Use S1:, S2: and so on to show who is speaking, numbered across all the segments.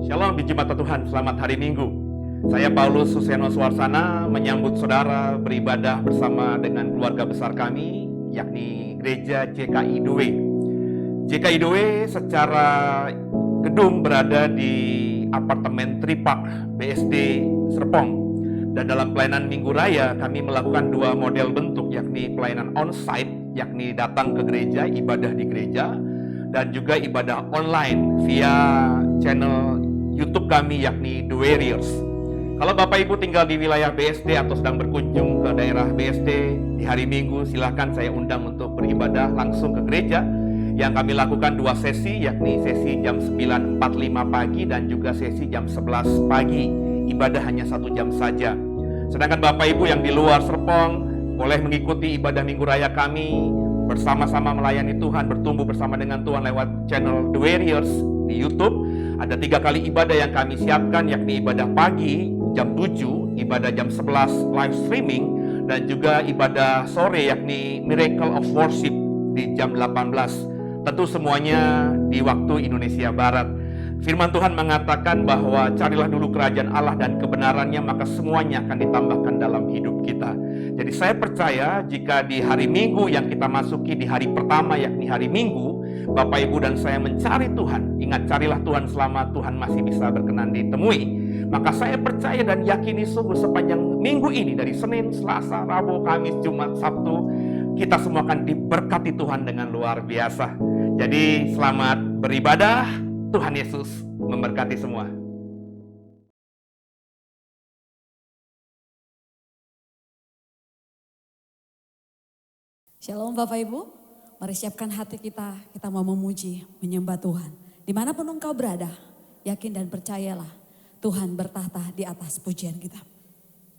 S1: Shalom di Jemaat Tuhan, selamat hari Minggu. Saya Paulus Suseno Suarsana menyambut saudara beribadah bersama dengan keluarga besar kami, yakni Gereja JKI Doe. JKI Doe secara gedung berada di apartemen Tripark BSD Serpong. Dan dalam pelayanan Minggu Raya kami melakukan dua model bentuk, yakni pelayanan on-site, yakni datang ke gereja, ibadah di gereja, dan juga ibadah online via channel YouTube kami yakni The Warriors. Kalau Bapak Ibu tinggal di wilayah BSD atau sedang berkunjung ke daerah BSD di hari Minggu, silakan saya undang untuk beribadah langsung ke gereja. Yang kami lakukan dua sesi, yakni sesi jam 9.45 pagi dan juga sesi jam 11 pagi. Ibadah hanya 1 jam saja. Sedangkan Bapak Ibu yang di luar Serpong boleh mengikuti ibadah Minggu Raya kami bersama-sama melayani Tuhan, bertumbuh bersama dengan Tuhan lewat channel The Warriors di YouTube. Ada 3 kali ibadah yang kami siapkan, yakni ibadah pagi jam 7, ibadah jam 11 live streaming, dan juga ibadah sore yakni Miracle of Worship di jam 18. Tentu semuanya di waktu Indonesia Barat. Firman Tuhan mengatakan bahwa carilah dulu kerajaan Allah dan kebenarannya, maka semuanya akan ditambahkan dalam hidup kita. Jadi saya percaya jika di hari Minggu yang kita masuki di hari pertama yakni hari Minggu, Bapak Ibu dan saya mencari Tuhan, ingat carilah Tuhan selama Tuhan masih bisa berkenan ditemui, maka saya percaya dan yakini sungguh sepanjang minggu ini dari Senin, Selasa, Rabu, Kamis, Jumat, Sabtu, kita semua akan diberkati Tuhan dengan luar biasa. Jadi selamat beribadah, Tuhan Yesus memberkati semua.
S2: Shalom Bapak Ibu, mari siapkan hati kita mau memuji, menyembah Tuhan. Dimanapun engkau berada, yakin dan percayalah Tuhan bertahta di atas pujian kita.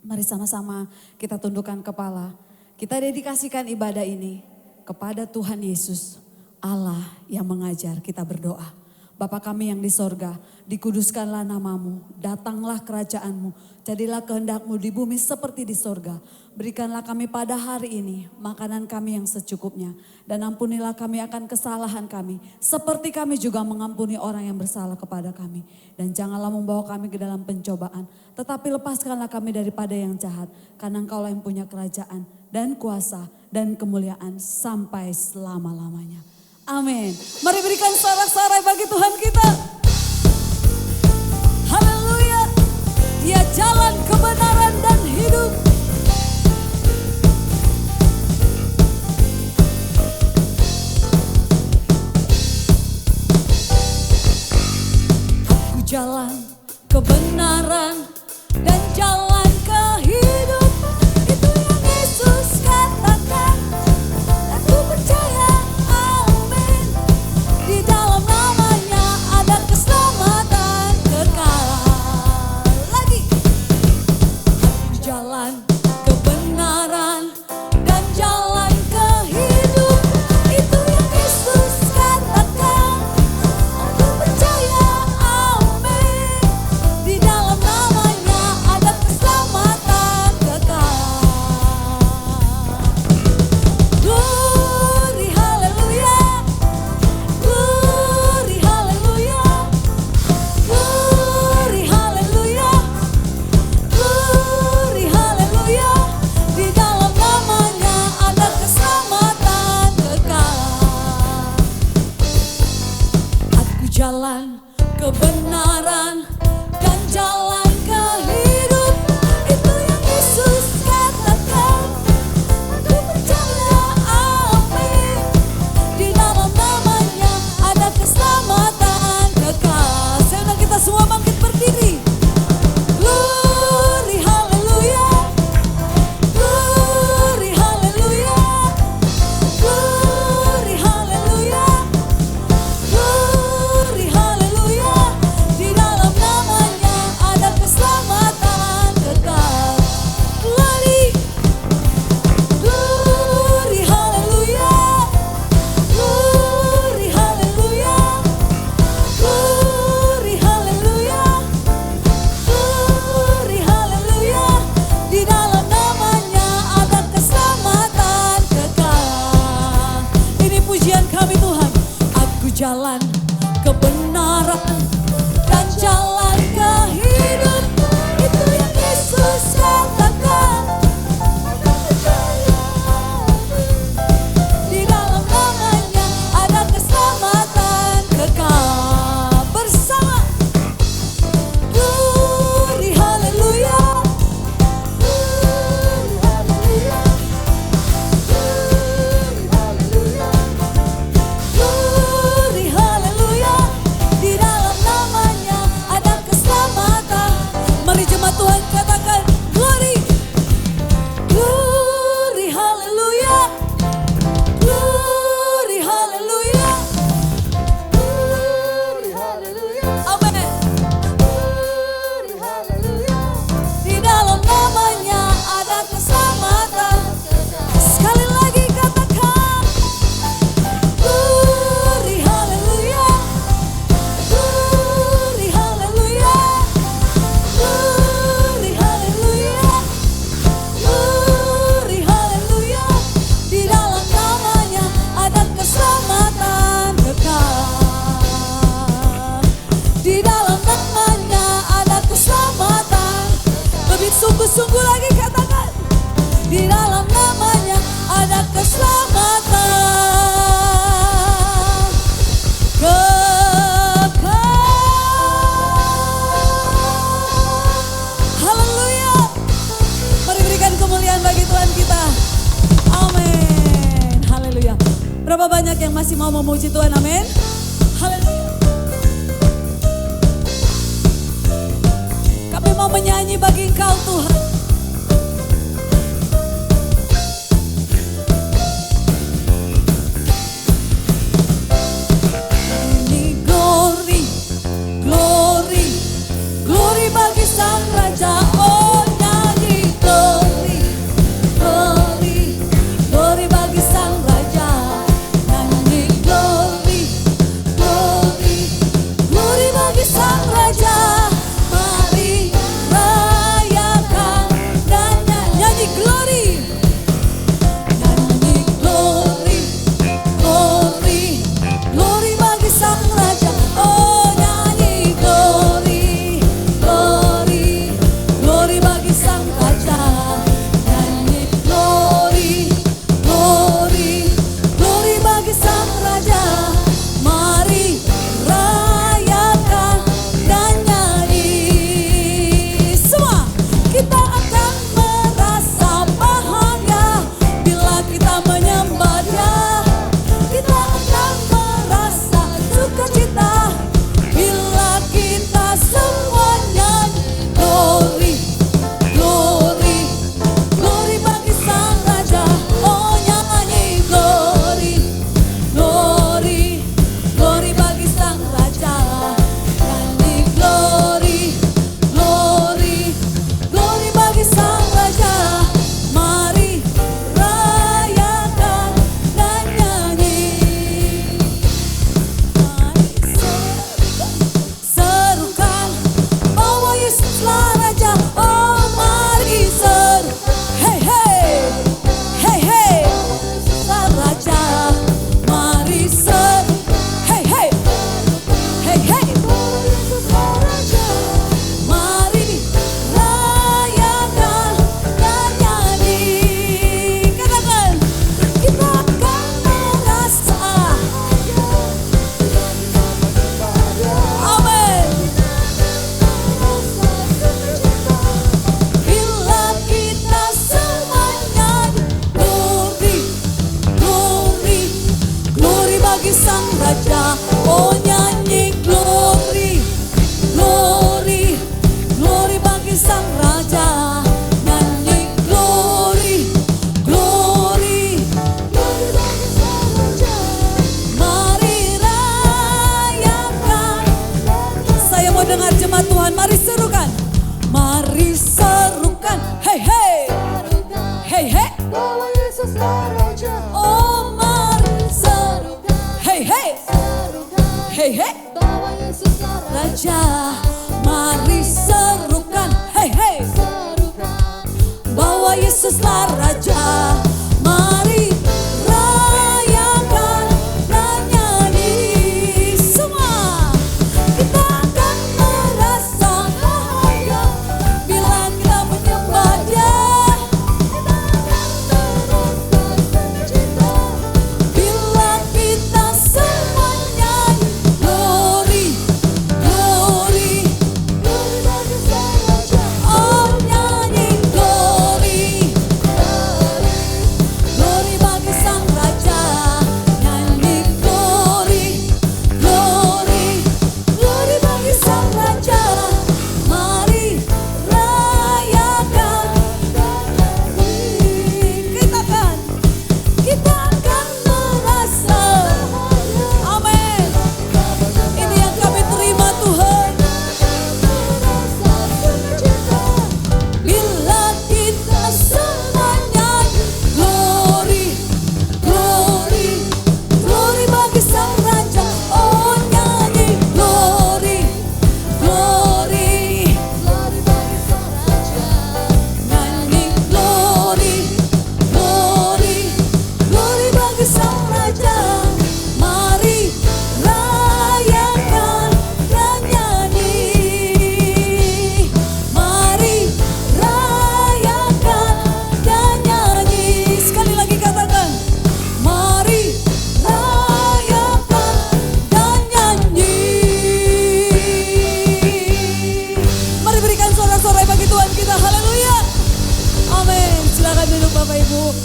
S2: Mari sama-sama kita tundukkan kepala, kita dedikasikan ibadah ini kepada Tuhan Yesus, Allah yang mengajar kita berdoa. Bapa kami yang di sorga, dikuduskanlah namamu, datanglah kerajaanmu, jadilah kehendakmu di bumi seperti di sorga. Berikanlah kami pada hari ini makanan kami yang secukupnya, dan ampunilah kami akan kesalahan kami, seperti kami juga mengampuni orang yang bersalah kepada kami. Dan janganlah membawa kami ke dalam pencobaan, tetapi lepaskanlah kami daripada yang jahat, karena Engkaulah yang punya kerajaan dan kuasa dan kemuliaan sampai selama-lamanya. Amin. Mari berikan sorak-sorai bagi Tuhan kita. Haleluya. Dia jalan kebenaran dan hidup. Aku jalan kebenaran dan jalan kehidupan. Itu yang Yesus katakan. Aku percaya. Di dalam namanya ada keselamatan kekal. Lagi. Aku jalan kebenaran dan jalan kehidupan. Itu yang Yesus katakan. Aku percaya, amin. Di dalam namanya ada keselamatan kekal. Glory, haleluya. Glory, haleluya. Glory, haleluya. Glory, haleluya. Di dalam namanya ada keselamatan kekal. Aku jalan kebenaran dan jalan kehidupan. Itu yang Yesus katakan. Aku percaya, amin. Di dalam namanya ada keselamatan kekal. Saya undang kita semua bangkit berdiri. Glory, haleluya. Glory, haleluya. Glory, haleluya. Glory, haleluya. Di dalam namanya sungguh-sungguh lagi katakan. Di dalam namanya ada keselamatan. Kekal. Haleluya. Mari berikan kemuliaan bagi Tuhan kita. Amin. Haleluya. Berapa banyak yang masih mau memuji Tuhan? Amin. Haleluya. Kami mau menyanyi bagi Engkau Tuhan. Ini glory, glory, glory bagi Sang Raja. Oh nyanyi glory, glory, glory bagi Sang Raja. Nyanyi glory, glory, glory bagi Sang Raja. Mari rayakan dan nyanyi glory, nyanyi glory, glory, glory bagi Sang Raja. Oh nyanyi glory, glory, glory bagi Sang Raja. Nyanyi glory, glory, glory bagi Sang Raja. Mari rayakan dan nyanyi. Semua kita akan merasa bahagia bila kita menyembah Dia. Kita akan merasa sukacita bila kita semua nyanyi glory, glory, glory bagi Sang Raja. Oh nyanyi glory, glory, glory bagi Sang Raja. Nyanyi glory, glory, glory bagi Sang Raja. Mari rayakan dan nyanyi. Serukan bahwa Yesuslah Raja. Oh mari seru. Hey hey, hey hey, Yesuslah Raja. Mari seru. Hey hey, hey hey, Yesuslah Raja. Mari rayakan dan nyanyi. Katakan, kita akan merasa. Amin. Bila kita semua nyanyi glory, glory, glory bagi Sang Raja. Oh nyanyi glory, glory, glory bagi Sang Raja. Nyanyi glory, glory, glory bagi Sang Raja. Mari rayakan. Saya mau dengar jemaat Tuhan, mari serukan. Mari serukan. Hey hey, hey hey.
S3: Bahwa Yesuslah Raja.
S2: Oh mari serukan. Hey hey, hey hey.
S3: Bahwa Yesuslah
S2: Raja, mari serukan. Hey hey, bahwa Yesuslah Raja. Mari rayakan dan nyanyi. Semua kita akan merasa bahagia bila kita menyembah Dia. Kita akan merasa sukacita bila kita semua nyanyi glory, glory, glory bagi Sang Raja. Oh nyanyi glory, syukur.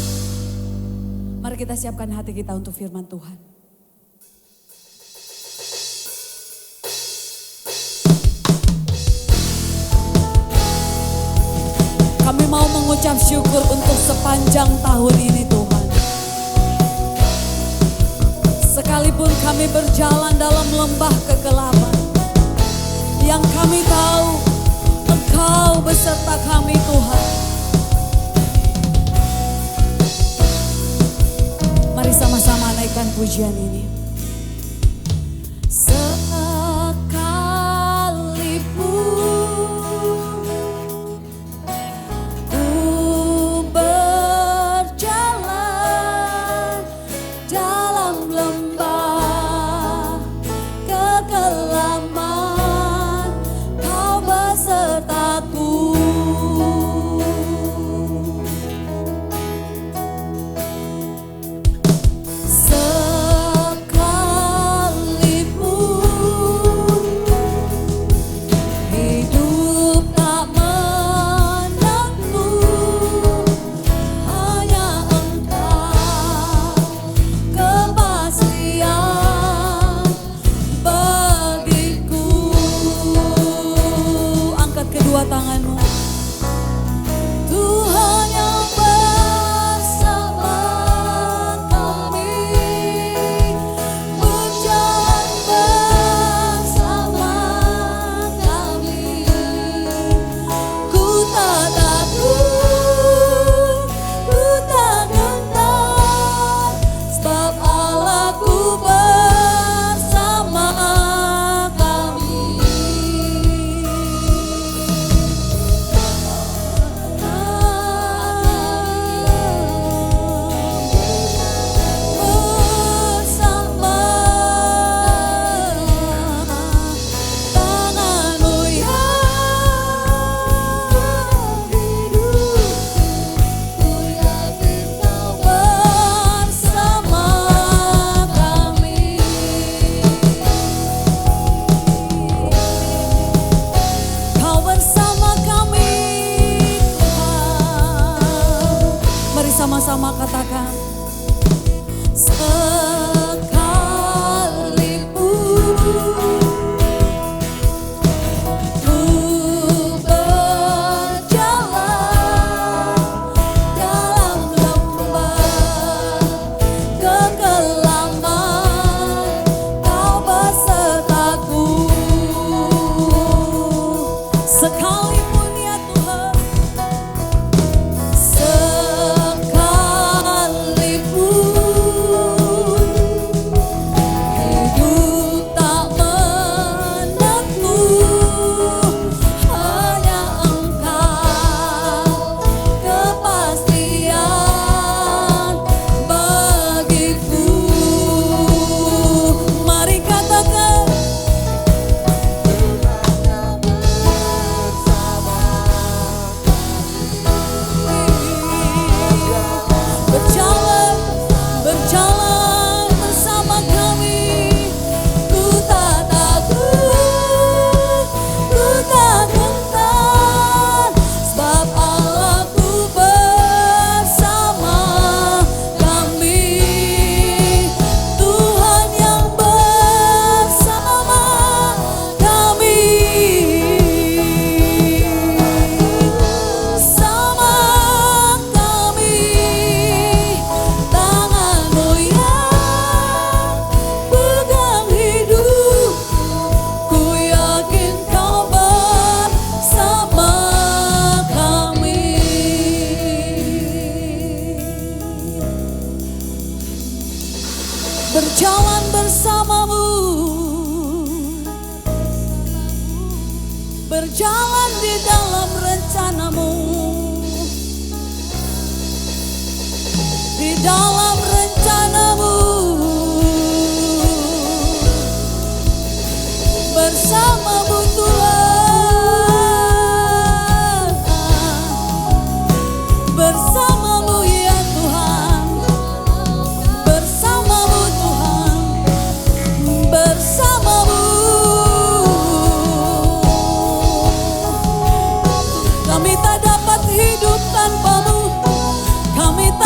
S2: Mari kita siapkan hati kita untuk firman Tuhan. Kami mau mengucap syukur untuk sepanjang tahun ini Tuhan. Sekalipun kami berjalan dalam lembah kegelapan, yang kami tahu Engkau beserta kami Tuhan. Mari sama-sama naikkan pujian ini. Sama-sama katakan, sekalipun ku berjalan dalam lembah kegelapan, Kau besertaku. Sekalipun ya Tuhan, berjalan bersamamu, berjalan di dalam rencanamu, di dalam rencanamu, bersamamu Tuhan, bersamamu ya Tuhan, bersamamu Tuhan, bersamamu. Kami tak dapat hidup tanpamu, kami tak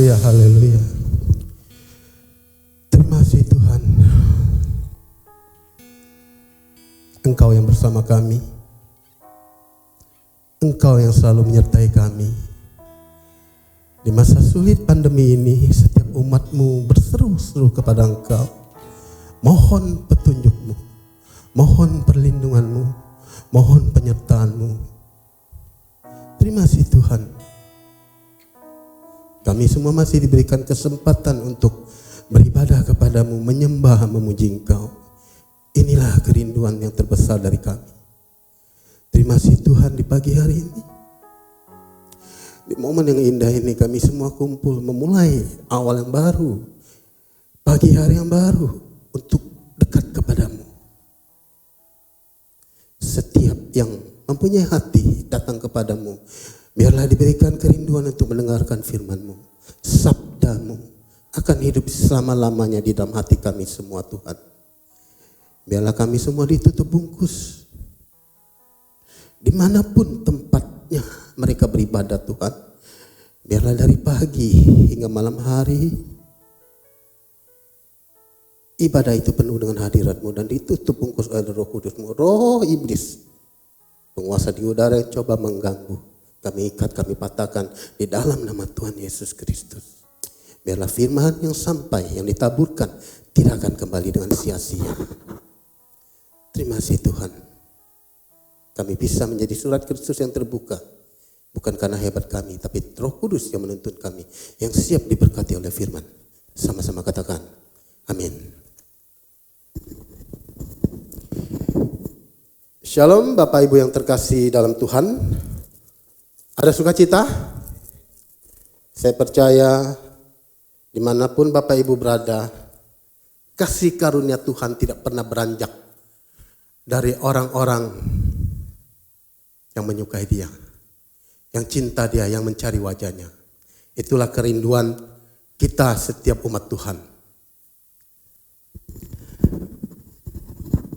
S4: Haleluya, haleluya. Terima kasih Tuhan. Engkau yang bersama kami. Engkau yang selalu menyertai kami. Di masa sulit pandemi ini, setiap umat-Mu berseru-seru kepada Engkau. Mohon petunjuk-Mu, mohon perlindungan-Mu, mohon penyertaan-Mu. Terima kasih Tuhan. Kami semua masih diberikan kesempatan untuk beribadah kepadamu, menyembah, memuji Engkau. Inilah kerinduan yang terbesar dari kami. Terima kasih Tuhan di pagi hari ini. Di momen yang indah ini kami semua kumpul memulai awal yang baru. Pagi hari yang baru untuk dekat kepadamu. Setiap yang mempunyai hati datang kepadamu. Biarlah diberikan kerinduan untuk mendengarkan firman-Mu. Sabda-Mu akan hidup selama-lamanya di dalam hati kami semua Tuhan. Biarlah kami semua ditutup bungkus. Dimanapun tempatnya mereka beribadah Tuhan. Biarlah dari pagi hingga malam hari. Ibadah itu penuh dengan hadirat-Mu dan ditutup bungkus oleh Roh Kudus-Mu. Roh iblis, penguasa di udara yang coba mengganggu. Kami ikat, kami patahkan di dalam nama Tuhan Yesus Kristus. Biarlah firman yang sampai, yang ditaburkan tidak akan kembali dengan sia-sia. Terima kasih Tuhan. Kami bisa menjadi surat Kristus yang terbuka. Bukan karena hebat kami, tapi Roh Kudus yang menuntun kami. Yang siap diberkati oleh firman. Sama-sama katakan, amin. Shalom Bapak Ibu yang terkasih dalam Tuhan. Ada sukacita? Saya percaya dimanapun Bapak Ibu berada, kasih karunia Tuhan tidak pernah beranjak dari orang-orang yang menyukai Dia, yang cinta Dia, yang mencari wajahnya. Itulah kerinduan kita setiap umat Tuhan.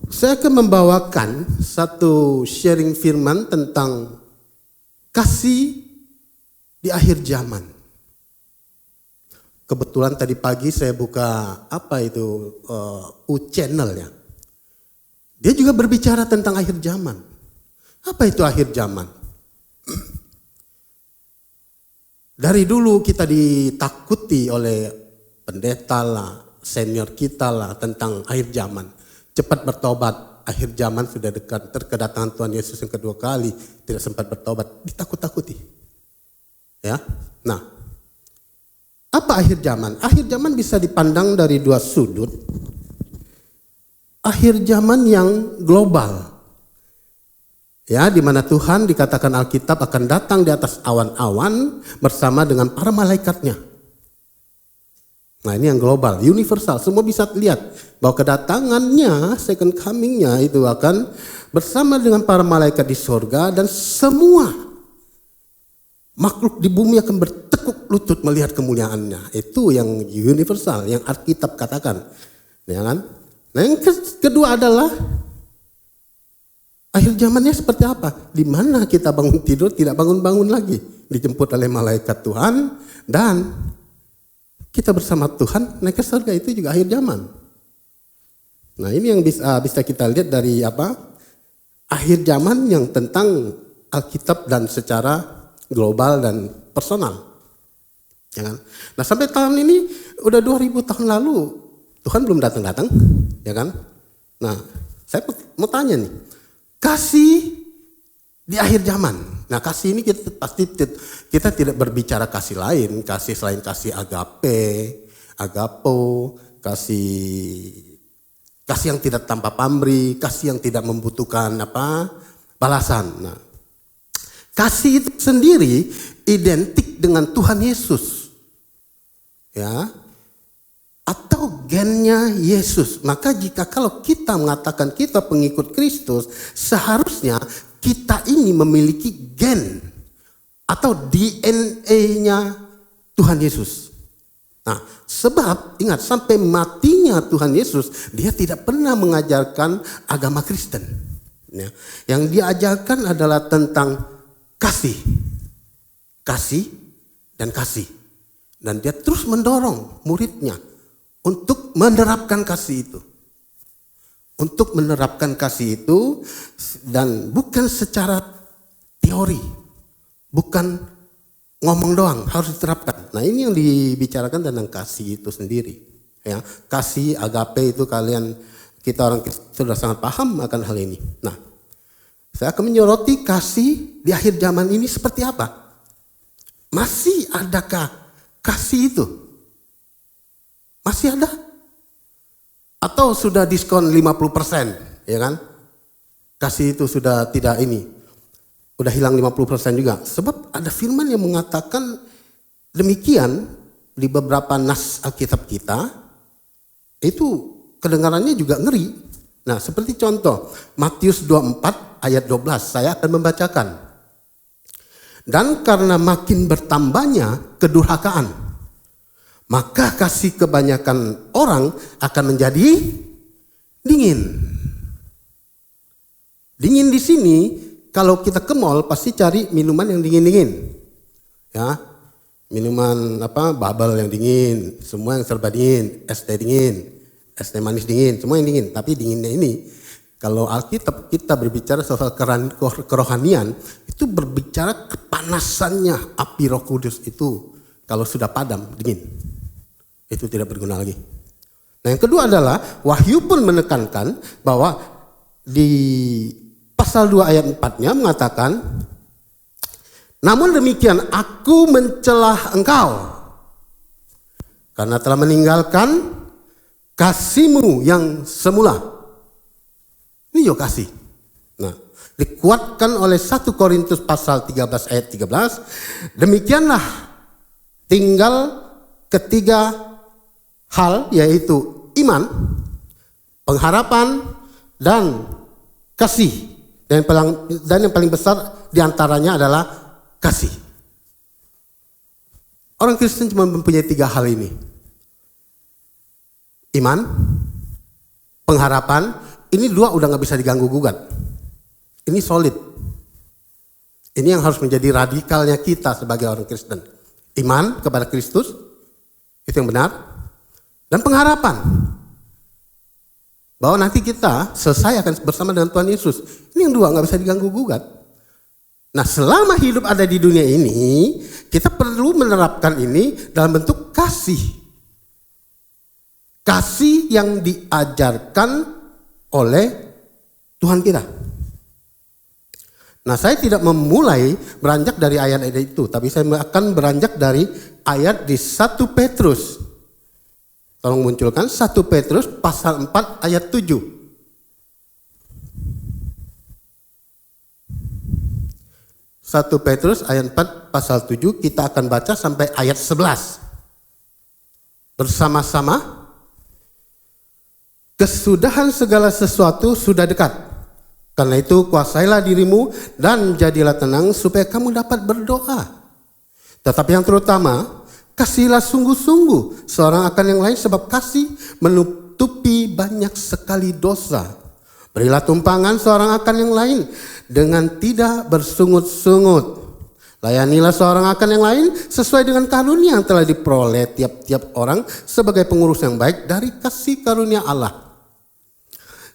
S4: Saya akan membawakan satu sharing firman tentang kasih di akhir zaman. Kebetulan tadi pagi saya buka channel ya. Dia juga berbicara tentang akhir zaman. Apa itu akhir zaman? Dari dulu kita ditakuti oleh pendeta lah, senior kita lah tentang akhir zaman. Cepat bertobat, akhir zaman sudah dekat, kedatangan Tuhan Yesus yang kedua kali, tidak sempat bertobat, ditakut-takuti. Ya. Nah, apa akhir zaman? Akhir zaman bisa dipandang dari dua sudut. Akhir zaman yang global. Ya, di mana Tuhan dikatakan Alkitab akan datang di atas awan-awan bersama dengan para malaikatnya. Nah, ini yang global, universal, semua bisa lihat bahwa kedatangannya, second coming-nya itu akan bersama dengan para malaikat di sorga dan semua makhluk di bumi akan bertekuk lutut melihat kemuliaannya. Itu yang universal, yang Alkitab katakan. Ya kan? Nah, yang kedua adalah akhir zamannya seperti apa? Di mana kita bangun tidur tidak bangun-bangun lagi, dijemput oleh malaikat Tuhan dan kita bersama Tuhan naik ke surga, itu juga akhir zaman. Nah, ini yang bisa kita lihat dari akhir zaman yang tentang Alkitab dan secara global dan personal. Ya kan? Nah, sampai tahun ini udah 2000 tahun lalu Tuhan belum datang-datang, ya kan? Nah, saya mau tanya nih, kasih di akhir zaman. Nah, kasih ini kita tidak berbicara kasih lain, kasih selain kasih agape, agapo, kasih yang tidak tanpa pamrih, kasih yang tidak membutuhkan balasan. Nah, kasih itu sendiri identik dengan Tuhan Yesus. Ya. Atau gennya Yesus. Maka kalau kita mengatakan kita pengikut Kristus, seharusnya kita ini memiliki gen atau DNA-nya Tuhan Yesus. Nah, sebab ingat sampai matinya Tuhan Yesus, dia tidak pernah mengajarkan agama Kristen. Ya. Yang dia ajarkan adalah tentang kasih, kasih dan kasih. Dan dia terus mendorong muridnya untuk menerapkan kasih itu. Untuk menerapkan kasih itu, dan bukan secara teori, bukan ngomong doang, harus diterapkan. Nah, ini yang dibicarakan tentang kasih itu sendiri. Ya, kasih agape itu kita orang Kristen sudah sangat paham akan hal ini. Nah, saya akan menyoroti kasih di akhir zaman ini seperti apa. Masih adakah kasih itu? Masih ada? Atau sudah diskon 50%, ya kan? Kasih itu sudah tidak ini. Udah hilang 50% juga. Sebab ada firman yang mengatakan demikian di beberapa nas Alkitab kita. Itu kedengarannya juga ngeri. Nah, seperti contoh Matius 24 ayat 12, saya akan membacakan. Dan karena makin bertambahnya kedurhakaan, maka kasih kebanyakan orang akan menjadi dingin. Dingin di sini, kalau kita ke mall pasti cari minuman yang dingin-dingin. Ya, minuman bubble yang dingin, semua yang serba dingin, es teh dingin, es teh manis dingin, semua yang dingin. Tapi dinginnya ini, kalau Alkitab kita berbicara soal kerohanian, itu berbicara kepanasannya api Roh Kudus itu kalau sudah padam, dingin. Itu tidak berguna lagi. Nah, yang kedua adalah Wahyu pun menekankan bahwa di pasal 2 ayat 4-nya mengatakan, namun demikian aku mencelah engkau karena telah meninggalkan kasihmu yang semula. Ini yo kasih. Nah, dikuatkan oleh 1 Korintus pasal 13 ayat 13, demikianlah tinggal ketiga hal, yaitu iman, pengharapan, dan kasih. Dan yang paling besar diantaranya adalah kasih. Orang Kristen cuma mempunyai 3 hal ini. Iman, pengharapan, ini 2 udah gak bisa diganggu gugat. Ini solid. Ini yang harus menjadi radikalnya kita sebagai orang Kristen. Iman kepada Kristus, itu yang benar. Dan pengharapan. Bahwa nanti kita selesai akan bersama dengan Tuhan Yesus. Ini yang 2 gak bisa diganggu gugat. Nah, selama hidup ada di dunia ini, kita perlu menerapkan ini dalam bentuk kasih. Kasih yang diajarkan oleh Tuhan kita. Nah, saya tidak memulai beranjak dari ayat-ayat itu, tapi saya akan beranjak dari ayat di 1 Petrus. Tolong munculkan 1 Petrus pasal 4 ayat 7. 1 Petrus ayat 4 pasal 7, kita akan baca sampai ayat 11. Bersama-sama. Kesudahan segala sesuatu sudah dekat. Karena itu kuasailah dirimu dan jadilah tenang supaya kamu dapat berdoa. Tetapi yang terutama, kasihilah sungguh-sungguh seorang akan yang lain, sebab kasih menutupi banyak sekali dosa. Berilah tumpangan seorang akan yang lain dengan tidak bersungut-sungut. Layanilah seorang akan yang lain sesuai dengan karunia yang telah diperoleh tiap-tiap orang sebagai pengurus yang baik dari kasih karunia Allah.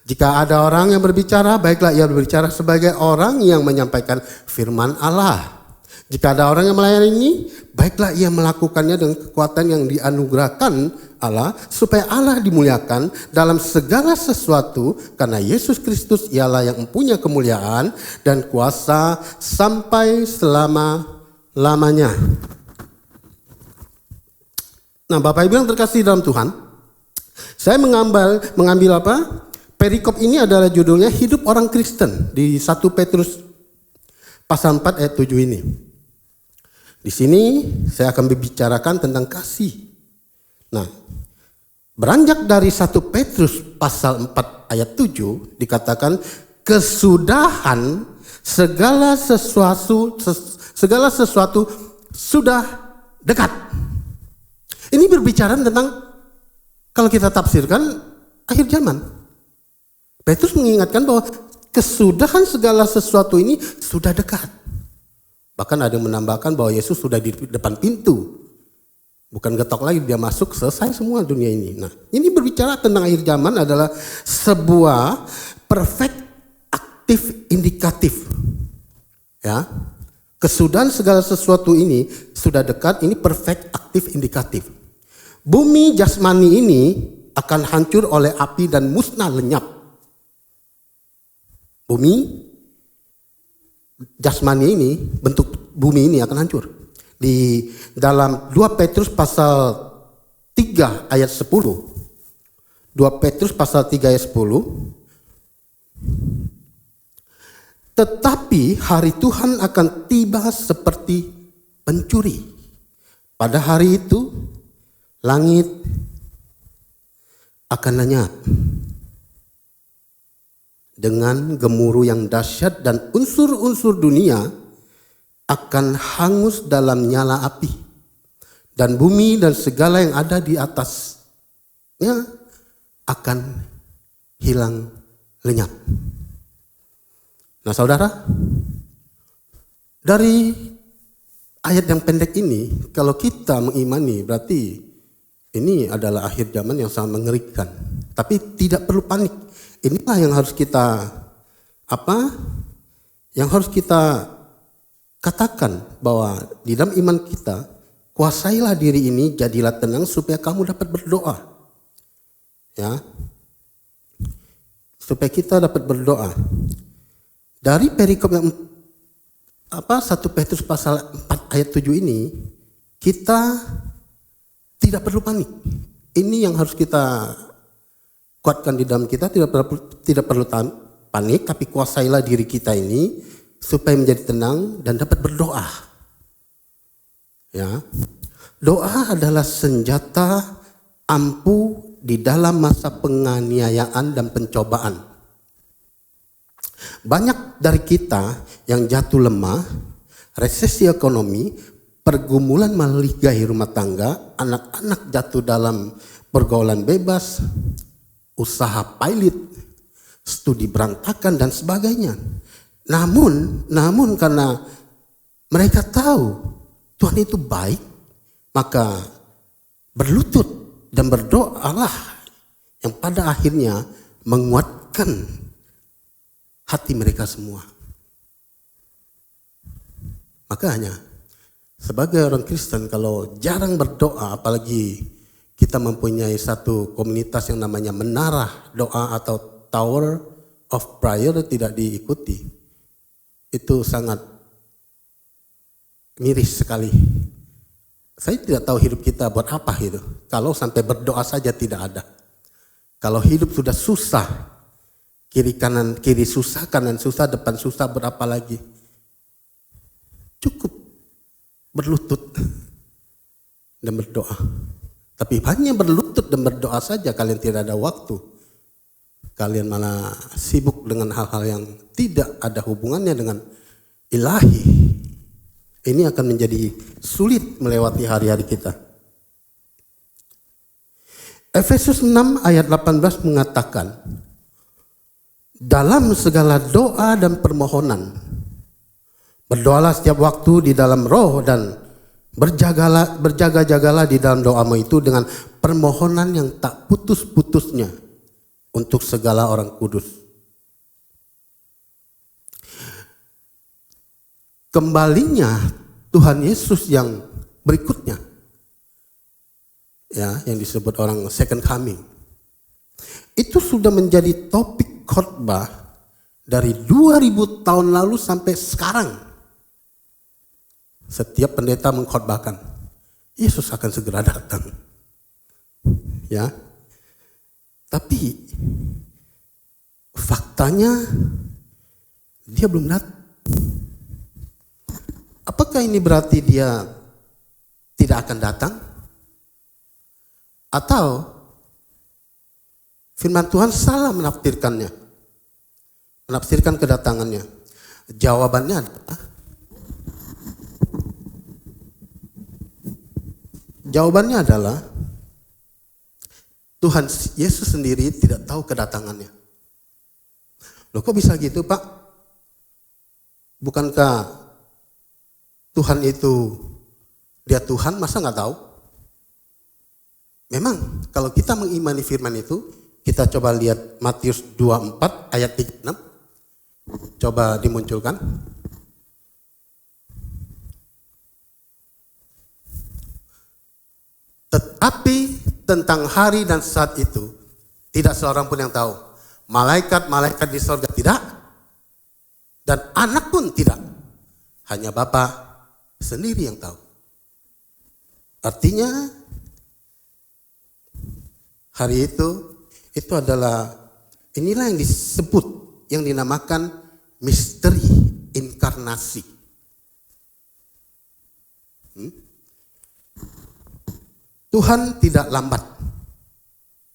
S4: Jika ada orang yang berbicara, baiklah ia berbicara sebagai orang yang menyampaikan firman Allah. Jika ada orang yang melayani, baiklah ia melakukannya dengan kekuatan yang dianugerahkan Allah, supaya Allah dimuliakan dalam segala sesuatu, karena Yesus Kristus ialah yang mempunyai kemuliaan dan kuasa sampai selama-lamanya. Nah, Bapak Ibu yang terkasih dalam Tuhan, saya mengambil perikop ini adalah judulnya Hidup Orang Kristen di 1 Petrus pasal 4 ayat 7 ini. Di sini saya akan membicarakan tentang kasih. Nah, beranjak dari 1 Petrus pasal 4 ayat 7 dikatakan kesudahan segala sesuatu sudah dekat. Ini berbicara tentang, kalau kita tafsirkan, akhir zaman. Petrus mengingatkan bahwa kesudahan segala sesuatu ini sudah dekat. Bahkan ada yang menambahkan bahwa Yesus sudah di depan pintu Bukan getok lagi, dia masuk, selesai semua dunia ini. Nah, ini berbicara tentang akhir zaman adalah sebuah perfect aktif indikatif. Ya. Kesudahan segala sesuatu ini sudah dekat, ini perfect aktif indikatif. Bumi jasmani ini akan hancur oleh api dan musnah lenyap. Bumi jasmani ini, bentuk bumi ini akan hancur. Di dalam 2 Petrus pasal 3 ayat 10. 2 Petrus pasal 3 ayat 10. Tetapi hari Tuhan akan tiba seperti pencuri. Pada hari itu langit akan lenyap dengan gemuruh yang dahsyat dan unsur-unsur dunia akan hangus dalam nyala api, dan bumi dan segala yang ada di atasnya akan hilang lenyap. Nah saudara, dari ayat yang pendek ini, kalau kita mengimani berarti ini adalah akhir zaman yang sangat mengerikan. Tapi tidak perlu panik. Inilah yang harus kita yang harus kita katakan, bahwa di dalam iman kita, kuasailah diri ini, jadilah tenang supaya kamu dapat berdoa. Ya. Supaya kita dapat berdoa. Dari perikop yang 1 Petrus pasal 4 ayat 7 ini, kita tidak perlu panik. Ini yang harus kita kuatkan di dalam kita, tidak perlu panik, tapi kuasailah diri kita ini supaya menjadi tenang dan dapat berdoa. Ya. Doa adalah senjata ampuh di dalam masa penganiayaan dan pencobaan. Banyak dari kita yang jatuh lemah, resesi ekonomi, pergumulan meligahi rumah tangga, anak-anak jatuh dalam pergaulan bebas, usaha pailit, studi berantakan dan sebagainya. Namun karena mereka tahu Tuhan itu baik, maka berlutut dan berdoalah yang pada akhirnya menguatkan hati mereka semua. Makanya sebagai orang Kristen kalau jarang berdoa, apalagi kita mempunyai satu komunitas yang namanya menara doa atau Tower of Prayer tidak diikuti, itu sangat miris sekali. Saya tidak tahu hidup kita buat apa itu. Kalau sampai berdoa saja tidak ada. Kalau hidup sudah susah, kiri susah, kanan susah, depan susah, berapa lagi? Cukup berlutut dan berdoa. Tapi hanya berlutut dan berdoa saja kalian tidak ada waktu. Kalian malah sibuk dengan hal-hal yang tidak ada hubungannya dengan ilahi. Ini akan menjadi sulit melewati hari-hari kita. Efesus 6 ayat 18 mengatakan, dalam segala doa dan permohonan, berdoalah setiap waktu di dalam roh dan berjaga-jagalah di dalam doamu itu dengan permohonan yang tak putus-putusnya untuk segala orang kudus. Kembalinya Tuhan Yesus yang berikutnya, ya, yang disebut orang second coming, itu sudah menjadi topik khotbah dari 2000 tahun lalu sampai sekarang. Setiap pendeta mengkhotbahkan Yesus akan segera datang. Ya. Tapi faktanya dia belum datang. Apakah ini berarti dia tidak akan datang? Atau firman Tuhan salah menafsirkannya? Menafsirkan kedatangannya. Jawabannya adalah Tuhan Yesus sendiri tidak tahu kedatangannya. Loh kok bisa gitu Pak? Bukankah Tuhan itu, dia Tuhan masa nggak tahu? Memang kalau kita mengimani firman itu, kita coba lihat Matius 24 ayat 36. Coba dimunculkan. Tetapi tentang hari dan saat itu, tidak seorang pun yang tahu. Malaikat-malaikat di sorga tidak, dan anak pun tidak. Hanya Bapa sendiri yang tahu. Artinya, hari itu adalah, inilah yang disebut, yang dinamakan misteri inkarnasi. Tuhan tidak lambat,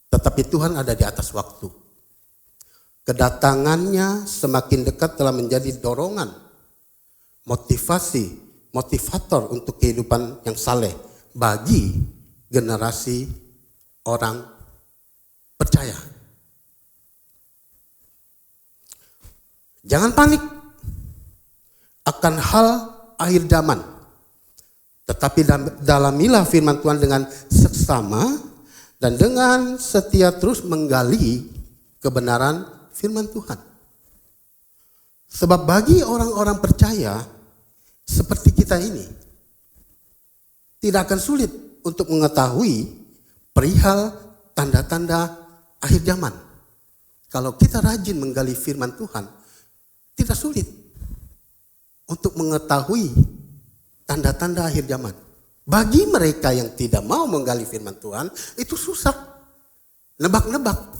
S4: tetapi Tuhan ada di atas waktu. Kedatangannya semakin dekat telah menjadi dorongan, motivasi, motivator untuk kehidupan yang saleh bagi generasi orang percaya. Jangan panik akan hal akhir zaman, tetapi dalamilah firman Tuhan dengan seksama dan dengan setia terus menggali kebenaran firman Tuhan. Sebab bagi orang-orang percaya seperti kita ini, tidak akan sulit untuk mengetahui perihal tanda-tanda akhir zaman. Kalau kita rajin menggali firman Tuhan, tidak sulit untuk mengetahui tanda-tanda akhir zaman. Bagi mereka yang tidak mau menggali firman Tuhan, itu susah. Nebak-nebak.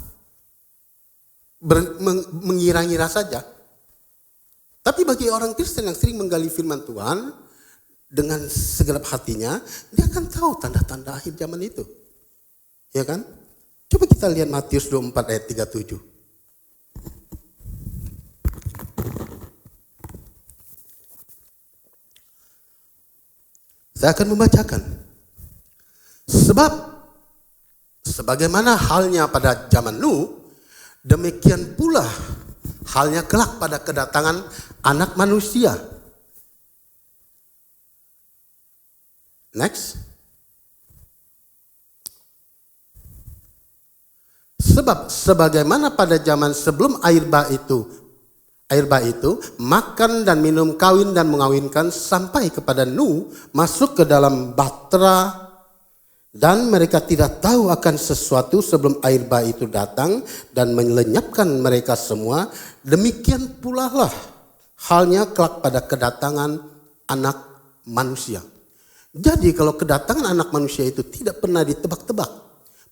S4: Mengira-ngira saja. Tapi bagi orang Kristen yang sering menggali firman Tuhan, dengan segenap hatinya, dia akan tahu tanda-tanda akhir zaman itu. Ya kan? Coba kita lihat Matius 24 ayat 37. Saya akan membacakan. Sebab sebagaimana halnya pada zaman Nuh, demikian pula halnya kelak pada kedatangan Anak Manusia. Next. Sebab sebagaimana pada zaman sebelum air bah itu makan dan minum, kawin dan mengawinkan sampai kepada Nuh masuk ke dalam bahtera, dan mereka tidak tahu akan sesuatu sebelum air bah itu datang dan melenyapkan mereka semua. Demikian pula lah halnya kelak pada kedatangan Anak Manusia. Jadi kalau kedatangan Anak Manusia itu tidak pernah ditebak-tebak.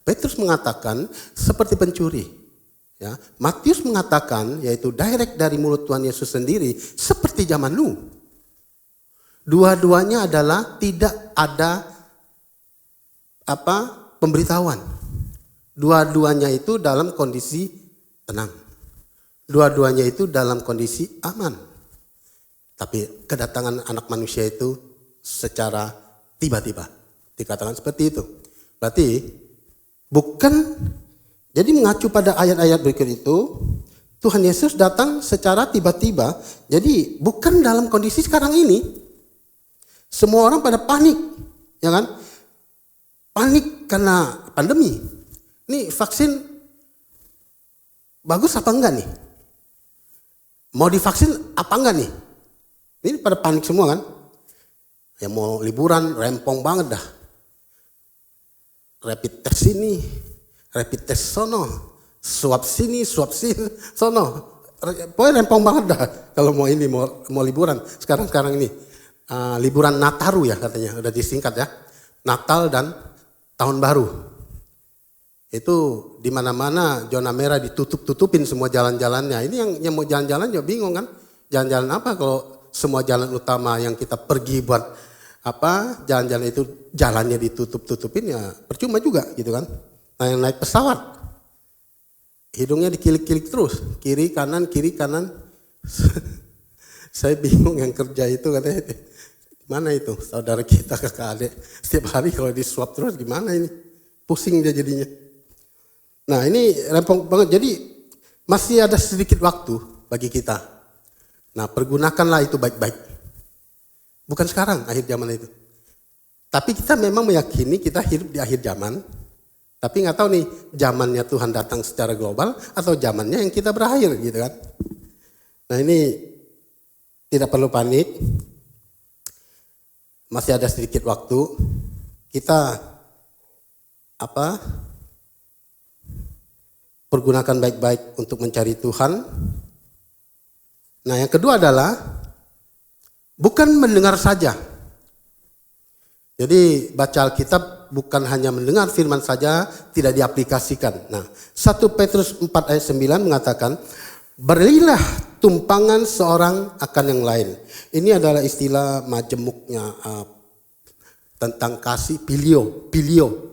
S4: Petrus mengatakan seperti pencuri. Ya, Matius mengatakan, yaitu direct dari mulut Tuhan Yesus sendiri, seperti zaman Nuh. Dua-duanya adalah tidak ada pemberitahuan. Dua-duanya itu dalam kondisi tenang. Dua-duanya itu dalam kondisi aman. Tapi kedatangan Anak Manusia itu secara tiba-tiba. Dikatakan seperti itu. Berarti bukan. Jadi mengacu pada ayat-ayat berikut itu, Tuhan Yesus datang secara tiba-tiba. Jadi bukan dalam kondisi sekarang ini. Semua orang pada panik, ya kan? Panik karena pandemi. Nih vaksin bagus apa enggak nih? Mau divaksin apa enggak nih? Ini pada panik semua kan? Ya mau liburan rempong banget dah. Rapid test ini, rapid test sono, swab sini, swab sini, sono. Pokoknya rempong banget dah kalau mau ini, mau liburan. Sekarang ini liburan Nataru ya katanya, udah disingkat ya. Natal dan Tahun Baru. Itu di mana-mana zona merah ditutup-tutupin semua jalan-jalannya. Ini yang mau jalan-jalan juga bingung kan. Jalan-jalan apa kalau semua jalan utama yang kita pergi buat jalan-jalan itu jalannya ditutup-tutupin, ya percuma juga gitu kan. Nah yang naik pesawat, hidungnya dikilik-kilik terus, kiri kanan. Saya bingung yang kerja itu katanya, mana itu saudara kita kakak adik, setiap hari kalau disuap terus gimana ini, pusing dia jadinya. Nah ini rempong banget, jadi masih ada sedikit waktu bagi kita. Nah pergunakanlah itu baik-baik. Bukan sekarang akhir zaman itu. Tapi kita memang meyakini kita hidup di akhir zaman. Tapi nggak tahu nih zamannya Tuhan datang secara global atau zamannya yang kita berakhir gitu kan. Nah ini tidak perlu panik. Masih ada sedikit waktu. Kita pergunakan baik-baik untuk mencari Tuhan. Nah yang kedua adalah bukan mendengar saja. Jadi baca Alkitab bukan hanya mendengar firman saja, tidak diaplikasikan. Nah 1 Petrus 4 ayat 9 mengatakan, berilah tumpangan seorang akan yang lain. Ini adalah istilah majemuknya tentang kasih, pilio. Pilio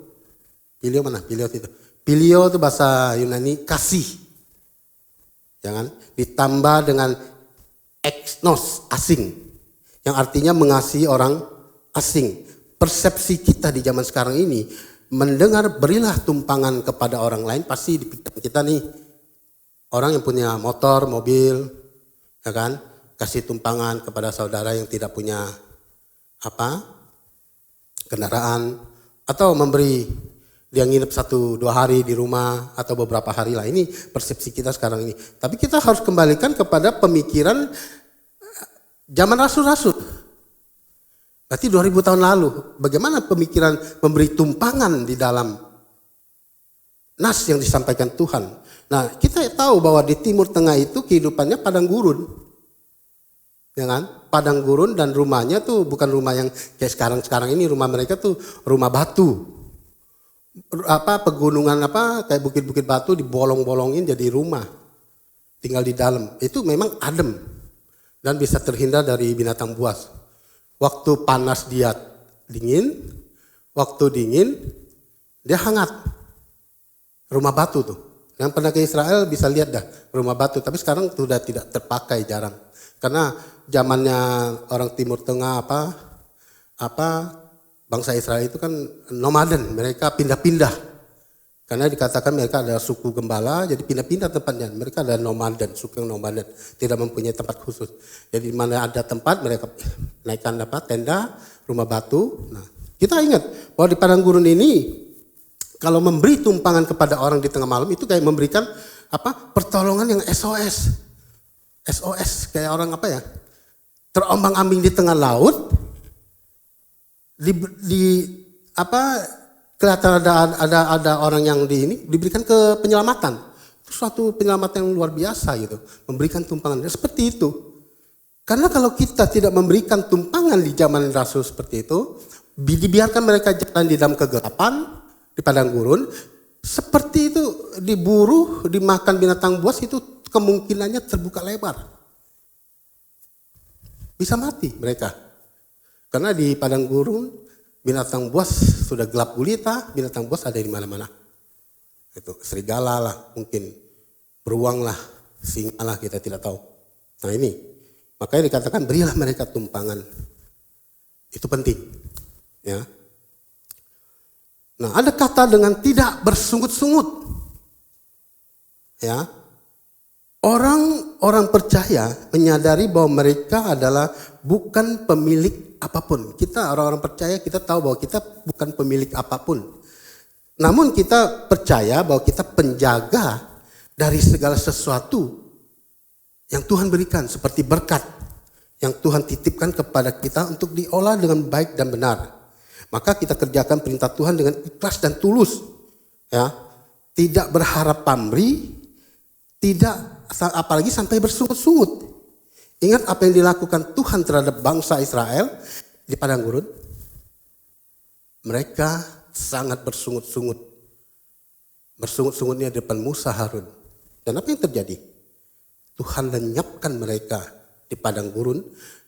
S4: mana? Pilio itu. Pilio itu bahasa Yunani kasih. Jangan ditambah dengan exnos, asing. Yang artinya mengasihi orang asing. Persepsi kita di zaman sekarang ini mendengar berilah tumpangan kepada orang lain, pasti di pikiran kita nih orang yang punya motor, mobil, ya kan, kasih tumpangan kepada saudara yang tidak punya kendaraan, atau memberi dia nginep 1-2 hari di rumah atau beberapa hari lah. Ini persepsi kita sekarang ini. Tapi kita harus kembalikan kepada pemikiran zaman rasul-rasul. Berarti 2000 tahun lalu, bagaimana pemikiran memberi tumpangan di dalam nas yang disampaikan Tuhan. Nah kita tahu bahwa di Timur Tengah itu kehidupannya padang gurun. Ya kan? Padang gurun dan rumahnya tuh bukan rumah yang kayak sekarang ini, rumah mereka tuh rumah batu. Pegunungan kayak bukit-bukit batu dibolong-bolongin jadi rumah. Tinggal di dalam. Itu memang adem dan bisa terhindar dari binatang buas. Waktu panas dia dingin, waktu dingin dia hangat. Rumah batu tuh. Yang pernah ke Israel bisa lihat dah rumah batu, tapi sekarang sudah tidak terpakai, jarang. Karena zamannya orang Timur Tengah bangsa Israel itu kan nomaden, mereka pindah-pindah. Karena dikatakan mereka adalah suku gembala, jadi pindah-pindah tempatnya. Mereka adalah nomaden, suku yang nomaden, tidak mempunyai tempat khusus. Jadi di mana ada tempat mereka naikkan tenda, rumah batu. Nah, kita ingat bahwa di padang gurun ini kalau memberi tumpangan kepada orang di tengah malam itu kayak memberikan pertolongan yang SOS. SOS kayak orang terombang-ambing di tengah laut. Kelihatan ada orang yang diberikan ke penyelamatan. Itu suatu penyelamatan yang luar biasa gitu. Memberikan tumpangan. Seperti itu. Karena kalau kita tidak memberikan tumpangan di zaman Rasul seperti itu, dibiarkan mereka jalan di dalam kegelapan, di padang gurun, seperti itu diburu, dimakan binatang buas, itu kemungkinannya terbuka lebar. Bisa mati mereka. Karena di padang gurun binatang buas sudah gelap gulita, binatang buas ada di mana-mana. Itu serigala lah, mungkin beruang lah, singa lah, kita tidak tahu. Nah ini, makanya dikatakan berilah mereka tumpangan. Itu penting. Ya. Nah ada kata dengan tidak bersungut-sungut. Ya. Orang percaya menyadari bahwa mereka adalah bukan pemilik apapun. Kita orang-orang percaya, kita tahu bahwa kita bukan pemilik apapun. Namun kita percaya bahwa kita penjaga dari segala sesuatu yang Tuhan berikan, seperti berkat yang Tuhan titipkan kepada kita untuk diolah dengan baik dan benar. Maka kita kerjakan perintah Tuhan dengan ikhlas dan tulus. Ya. Tidak berharap pamrih, tidak apalagi sampai bersungut-sungut. Ingat apa yang dilakukan Tuhan terhadap bangsa Israel di padang gurun? Mereka sangat bersungut-sungut. Bersungut-sungutnya di depan Musa, Harun. Dan apa yang terjadi? Tuhan lenyapkan mereka di padang gurun,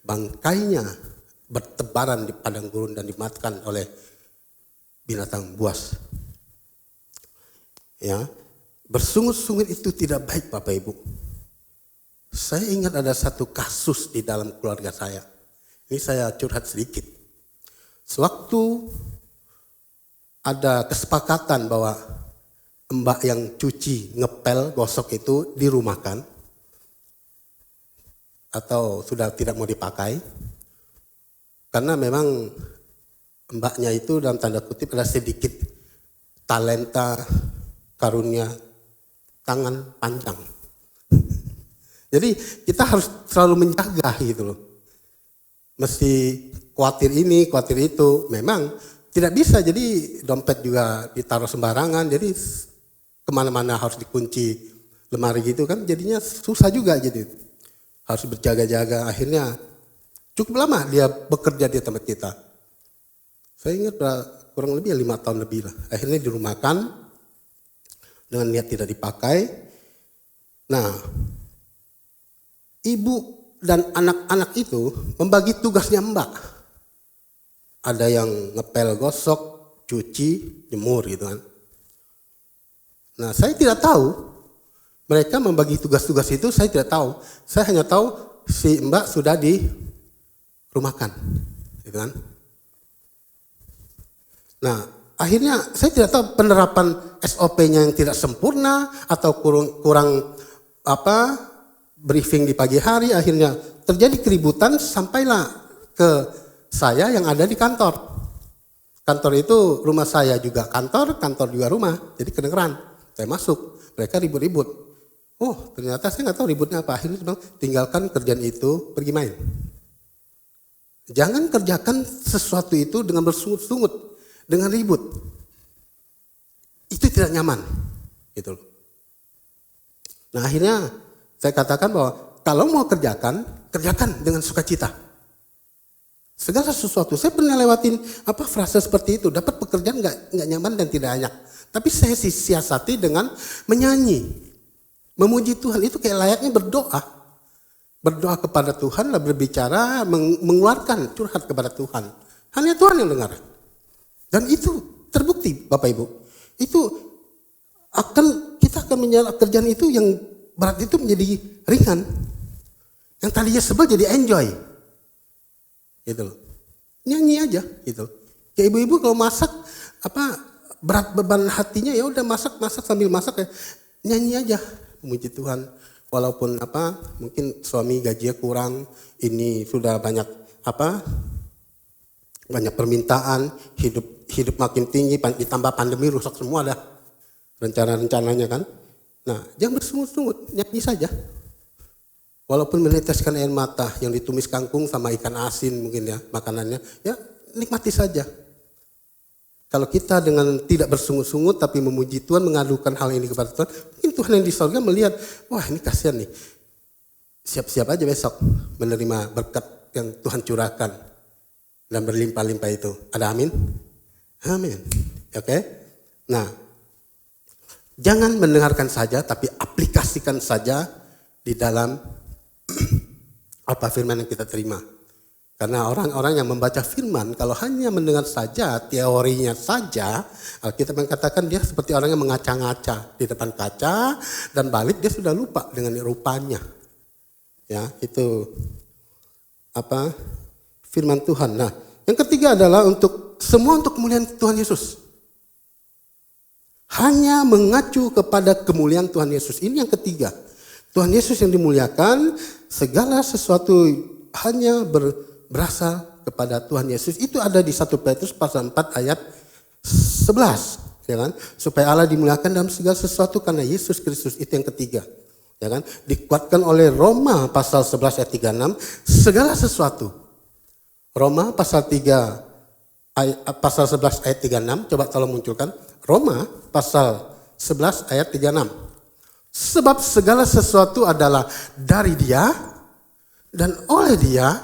S4: bangkainya bertebaran di padang gurun dan dimakan oleh binatang buas. Ya, bersungut-sungut itu tidak baik, Bapak Ibu. Saya ingat ada satu kasus di dalam keluarga saya. Ini saya curhat sedikit. Sewaktu ada kesepakatan bahwa mbak yang cuci, ngepel, gosok itu dirumahkan atau sudah tidak mau dipakai. Karena memang mbaknya itu dalam tanda kutip adalah sedikit talenta, karunia, tangan panjang. Jadi kita harus selalu menjaga gitu loh. Mesti khawatir ini, khawatir itu. Memang tidak bisa, jadi dompet juga ditaruh sembarangan. Jadi kemana-mana harus dikunci lemari gitu kan. Jadinya susah juga jadi. Harus berjaga-jaga. Akhirnya cukup lama dia bekerja di tempat kita. Saya ingat kurang lebih 5 tahun lebih lah. Akhirnya dirumahkan dengan niat tidak dipakai. Nah, ibu dan anak-anak itu membagi tugasnya Mbak. Ada yang ngepel gosok, cuci, jemur gitu kan. Nah, saya tidak tahu mereka membagi tugas-tugas itu, saya tidak tahu. Saya hanya tahu si Mbak sudah dirumahkan gitu kan. Nah, akhirnya saya tidak tahu penerapan SOP-nya yang tidak sempurna atau kurang briefing di pagi hari, akhirnya terjadi keributan sampailah ke saya yang ada di kantor. Kantor itu rumah saya juga kantor juga rumah, jadi kedengeran. Saya masuk, mereka ribut-ribut. Oh, ternyata saya nggak tahu ributnya apa. Akhirnya bilang, tinggalkan kerjaan itu, pergi main. Jangan kerjakan sesuatu itu dengan bersungut-sungut. Dengan ribut, itu tidak nyaman, gitu loh. Nah akhirnya saya katakan bahwa kalau mau kerjakan dengan sukacita. Segala sesuatu, saya pernah lewatin frase seperti itu, dapat pekerjaan nggak nyaman dan tidak enak. Tapi saya siasati dengan menyanyi, memuji Tuhan, itu kayak layaknya berdoa. Berdoa kepada Tuhan, lah berbicara, mengeluarkan curhat kepada Tuhan. Hanya Tuhan yang dengar. Dan itu terbukti Bapak Ibu. Itu kita akan menjalani kerjaan itu yang berat itu menjadi ringan. Yang tadinya sebel jadi enjoy. Gitu loh. Nyanyi aja gitu. Kayak ibu-ibu kalau masak berat beban hatinya ya udah masak sambil masak ya nyanyi aja memuji Tuhan. Walaupun mungkin suami gajinya kurang, ini sudah banyak banyak permintaan, hidup makin tinggi, ditambah pandemi rusak semua dah rencana-rencananya kan. Nah, jangan bersungut-sungut, nyanyi saja. Walaupun meneteskan air mata yang ditumis kangkung sama ikan asin mungkin ya makanannya, ya nikmati saja. Kalau kita dengan tidak bersungut-sungut tapi memuji Tuhan, mengadukan hal ini kepada Tuhan, mungkin Tuhan yang di surga melihat, wah ini kasihan nih, siap-siap aja besok menerima berkat yang Tuhan curahkan dan berlimpah-limpah itu. Ada amin? Amin. Oke? Nah, jangan mendengarkan saja tapi aplikasikan saja di dalam firman yang kita terima. Karena orang-orang yang membaca firman kalau hanya mendengar saja, teorinya saja, Alkitab mengatakan dia seperti orang yang mengaca-ngaca di depan kaca dan balik dia sudah lupa dengan rupanya. Ya, itu firman Tuhan. Nah, yang ketiga adalah semua untuk kemuliaan Tuhan Yesus. Hanya mengacu kepada kemuliaan Tuhan Yesus. Ini yang ketiga. Tuhan Yesus yang dimuliakan, segala sesuatu hanya berasal kepada Tuhan Yesus. Itu ada di 1 Petrus pasal 4 ayat 11. Ya kan? Supaya Allah dimuliakan dalam segala sesuatu karena Yesus Kristus. Itu yang ketiga. Ya kan? Dikuatkan oleh Roma pasal 11 ayat 36. Segala sesuatu. Roma pasal 11 ayat 36. Coba tolong munculkan. Roma pasal 11 ayat 36. Sebab segala sesuatu adalah dari Dia dan oleh Dia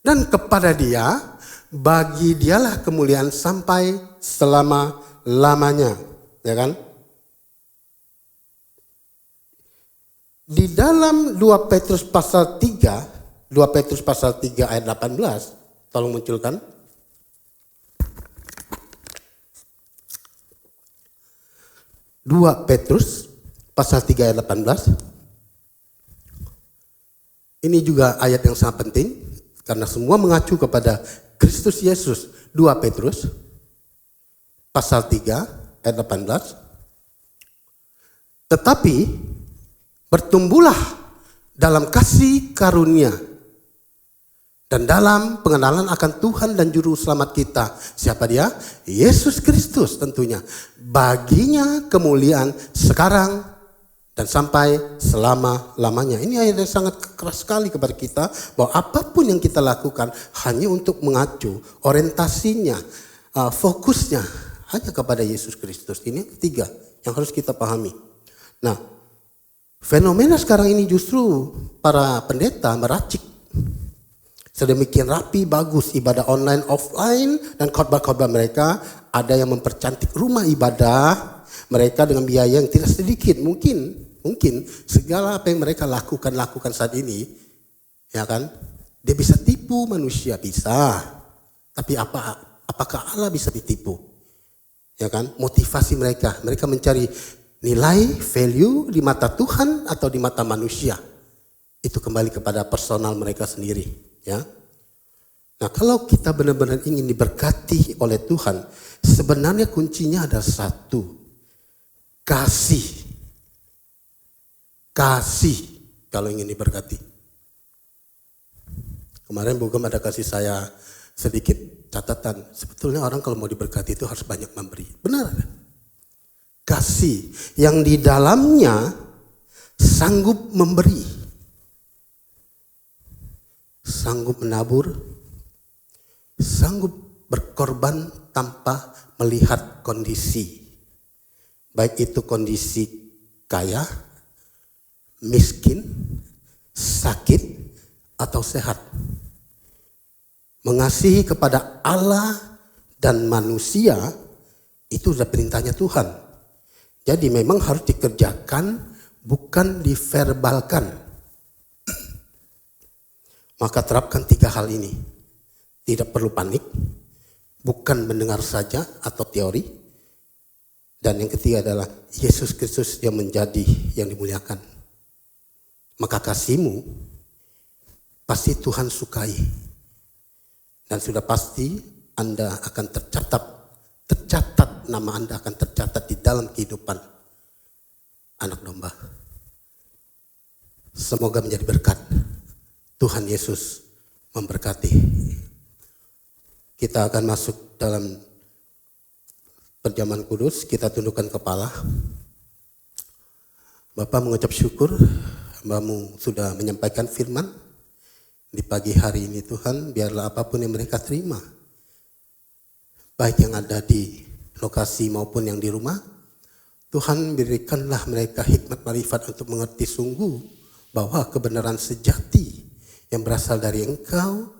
S4: dan kepada Dia, bagi Dialah kemuliaan sampai selama-lamanya, ya kan? Di dalam 2 Petrus pasal 3 ayat 18, tolong munculkan. Petrus pasal 3 ayat 18. Ini juga ayat yang sangat penting karena semua mengacu kepada Kristus Yesus. 2 Petrus pasal 3 ayat 18. Tetapi bertumbuhlah dalam kasih karunia Dan dalam pengenalan akan Tuhan dan Juru Selamat kita. Siapa dia? Yesus Kristus tentunya. Baginya kemuliaan sekarang dan sampai selama-lamanya. Ini ayat yang sangat keras sekali kepada kita. Bahwa apapun yang kita lakukan hanya untuk mengacu. Orientasinya, fokusnya hanya kepada Yesus Kristus. Ini yang ketiga yang harus kita pahami. Nah, fenomena sekarang ini justru para pendeta meracik sedemikian rapi, bagus ibadah online, offline, dan khotbah-khotbah mereka. Ada yang mempercantik rumah ibadah mereka dengan biaya yang tidak sedikit. Mungkin segala apa yang mereka lakukan saat ini, ya kan? Dia bisa tipu manusia, bisa. Tapi apakah Allah bisa ditipu? Ya kan? Motivasi mereka mencari nilai, value di mata Tuhan atau di mata manusia. Itu kembali kepada personal mereka sendiri. Ya. Nah, kalau kita benar-benar ingin diberkati oleh Tuhan, sebenarnya kuncinya ada satu. Kasih kalau ingin diberkati. Kemarin Bugem ada kasih saya sedikit catatan. Sebetulnya orang kalau mau diberkati itu harus banyak memberi. Benar. Kasih yang di dalamnya sanggup memberi. Sanggup menabur, sanggup berkorban tanpa melihat kondisi. Baik itu kondisi kaya, miskin, sakit, atau sehat. Mengasihi kepada Allah dan manusia itu sudah perintahnya Tuhan. Jadi memang harus dikerjakan, bukan diverbalkan. Maka terapkan 3 hal ini. Tidak perlu panik, bukan mendengar saja atau teori. Dan yang ketiga adalah Yesus Kristus yang menjadi yang dimuliakan. Maka kasihmu pasti Tuhan sukai. Dan sudah pasti Anda akan tercatat nama Anda akan tercatat di dalam kehidupan anak domba. Semoga menjadi berkat. Tuhan Yesus memberkati. Kita akan masuk dalam perjamuan kudus. Kita tundukkan kepala. Bapak mengucap syukur, hambamu sudah menyampaikan firman di pagi hari ini. Tuhan, biarlah apapun yang mereka terima, baik yang ada di lokasi maupun yang di rumah, Tuhan berikanlah mereka hikmat marifat untuk mengerti sungguh bahwa kebenaran sejati yang berasal dari Engkau,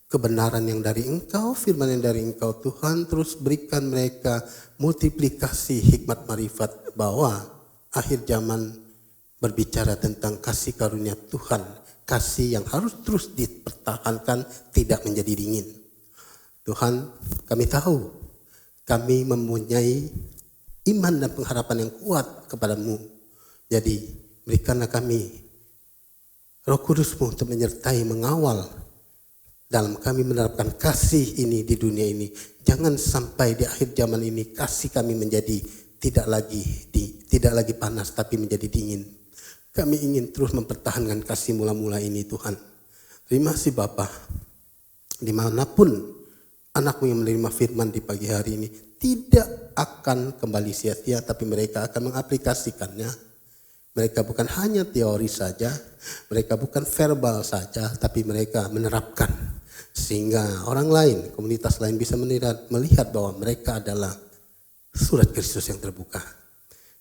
S4: kebenaran yang dari Engkau, firman yang dari Engkau Tuhan, terus berikan mereka multiplikasi hikmat marifat bahwa akhir zaman berbicara tentang kasih karunia Tuhan, kasih yang harus terus dipertahankan, tidak menjadi dingin. Tuhan, kami tahu, kami mempunyai iman dan pengharapan yang kuat kepadamu. Jadi berikanlah kami Roh Kudus-Mu untuk menyertai, mengawal dalam kami menerapkan kasih ini di dunia ini. Jangan sampai di akhir zaman ini kasih kami menjadi tidak lagi panas tapi menjadi dingin. Kami ingin terus mempertahankan kasih mula-mula ini Tuhan. Terima kasih Bapa. Dimanapun anakmu yang menerima firman di pagi hari ini tidak akan kembali sia-sia, tapi mereka akan mengaplikasikannya. Mereka bukan hanya teori saja, mereka bukan verbal saja, tapi mereka menerapkan. Sehingga orang lain, komunitas lain bisa melihat bahwa mereka adalah surat Kristus yang terbuka.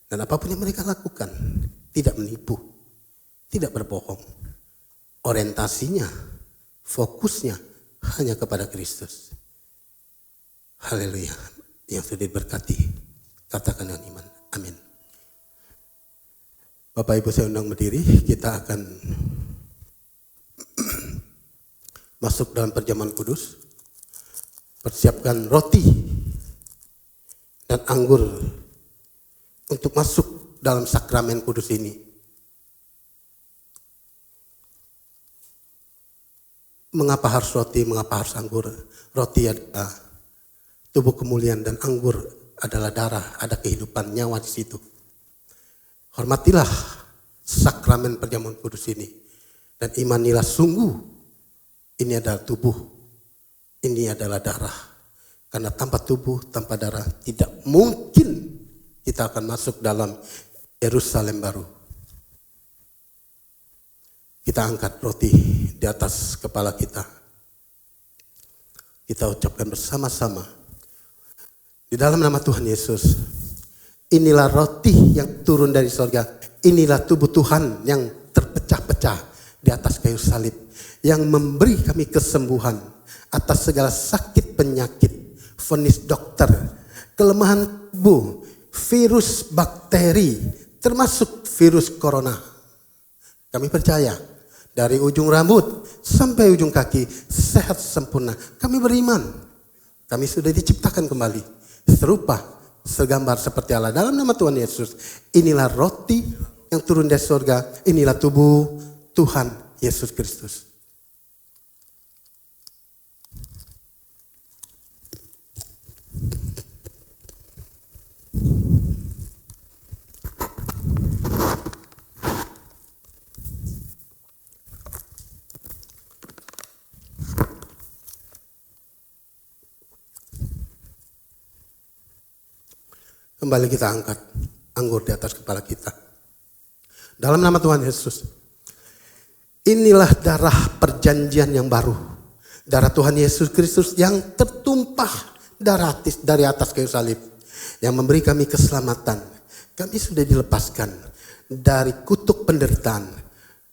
S4: Dan apapun yang mereka lakukan, tidak menipu, tidak berbohong. Orientasinya, fokusnya hanya kepada Kristus. Haleluya. Yang sudah diberkati, katakan dengan iman. Amin. Bapak Ibu saya undang berdiri, kita akan masuk dalam perjamuan kudus. Persiapkan roti dan anggur untuk masuk dalam sakramen kudus ini. Mengapa harus roti, mengapa harus anggur? Roti adalah tubuh kemuliaan dan anggur adalah darah, ada kehidupan nyawa di situ. Hormatilah sakramen perjamuan kudus ini dan imanilah sungguh ini adalah tubuh, ini adalah darah. Karena tanpa tubuh, tanpa darah tidak mungkin kita akan masuk dalam Yerusalem baru. Kita angkat roti di atas kepala kita. Kita ucapkan bersama-sama di dalam nama Tuhan Yesus. Inilah roti yang turun dari surga. Inilah tubuh Tuhan yang terpecah-pecah di atas kayu salib, yang memberi kami kesembuhan atas segala sakit penyakit, vonis dokter, kelemahan tubuh, virus, bakteri, termasuk virus corona. Kami percaya dari ujung rambut sampai ujung kaki sehat sempurna. Kami beriman, kami sudah diciptakan kembali serupa, segambar seperti Allah. Dalam nama Tuhan Yesus, inilah roti yang turun dari surga, inilah tubuh Tuhan Yesus Kristus. Kembali kita angkat anggur di atas kepala kita. Dalam nama Tuhan Yesus, inilah darah perjanjian yang baru. Darah Tuhan Yesus Kristus yang tertumpah dari atas kayu salib, yang memberi kami keselamatan. Kami sudah dilepaskan dari kutuk penderitaan,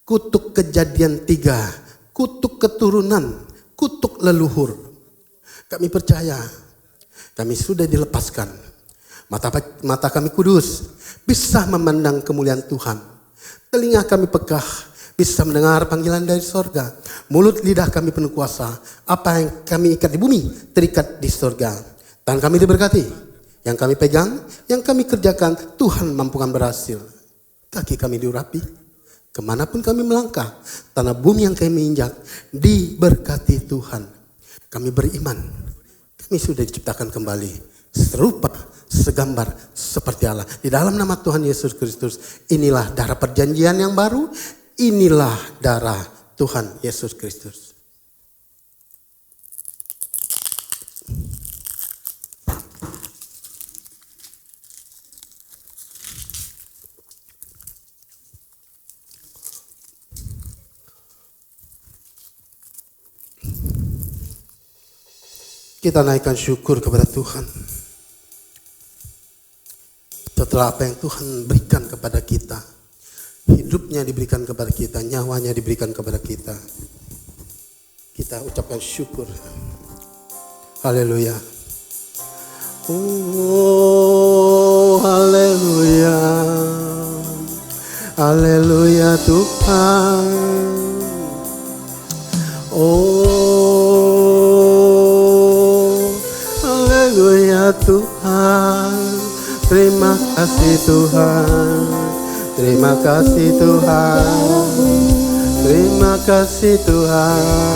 S4: kutuk kejadian 3, kutuk keturunan, kutuk leluhur. Kami percaya kami sudah dilepaskan. Mata kami kudus, bisa memandang kemuliaan Tuhan. Telinga kami pekah, bisa mendengar panggilan dari sorga. Mulut lidah kami penuh kuasa. Apa yang kami ikat di bumi, terikat di sorga. Tangan kami diberkati. Yang kami pegang, yang kami kerjakan, Tuhan mampukan berhasil. Kaki kami diurapi. Kemanapun kami melangkah, tanah bumi yang kami injak, diberkati Tuhan. Kami beriman, kami sudah diciptakan kembali. Serupa, segambar seperti Allah. Di dalam nama Tuhan Yesus Kristus, inilah darah perjanjian yang baru, inilah darah Tuhan Yesus Kristus. Kita naikkan syukur kepada Tuhan. Setelah apa yang Tuhan berikan kepada kita, hidupnya diberikan kepada kita, nyawanya diberikan kepada kita, kita ucapkan syukur. Haleluya. Oh, haleluya. Haleluya Tuhan. Oh, haleluya Tuhan. Terima kasih Tuhan, terima kasih Tuhan, terima kasih Tuhan.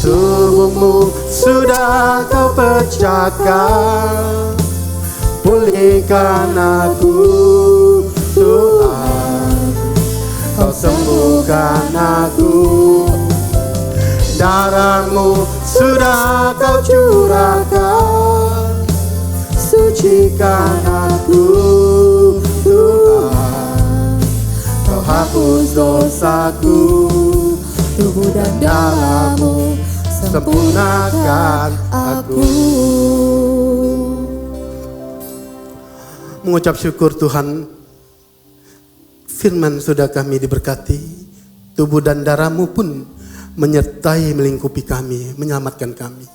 S4: Tubuhmu sudah kau pecahkan, pulihkan aku Tuhan, kau sembuhkan aku. Darahmu sudah kau curahkan, sucikan aku Tuhan, kau hapus dosaku. Tubuh dan darahmu sempurnakan aku. Mengucap syukur Tuhan, firman sudah kami diberkati, tubuh dan darahmu pun menyertai melingkupi kami, menyelamatkan kami.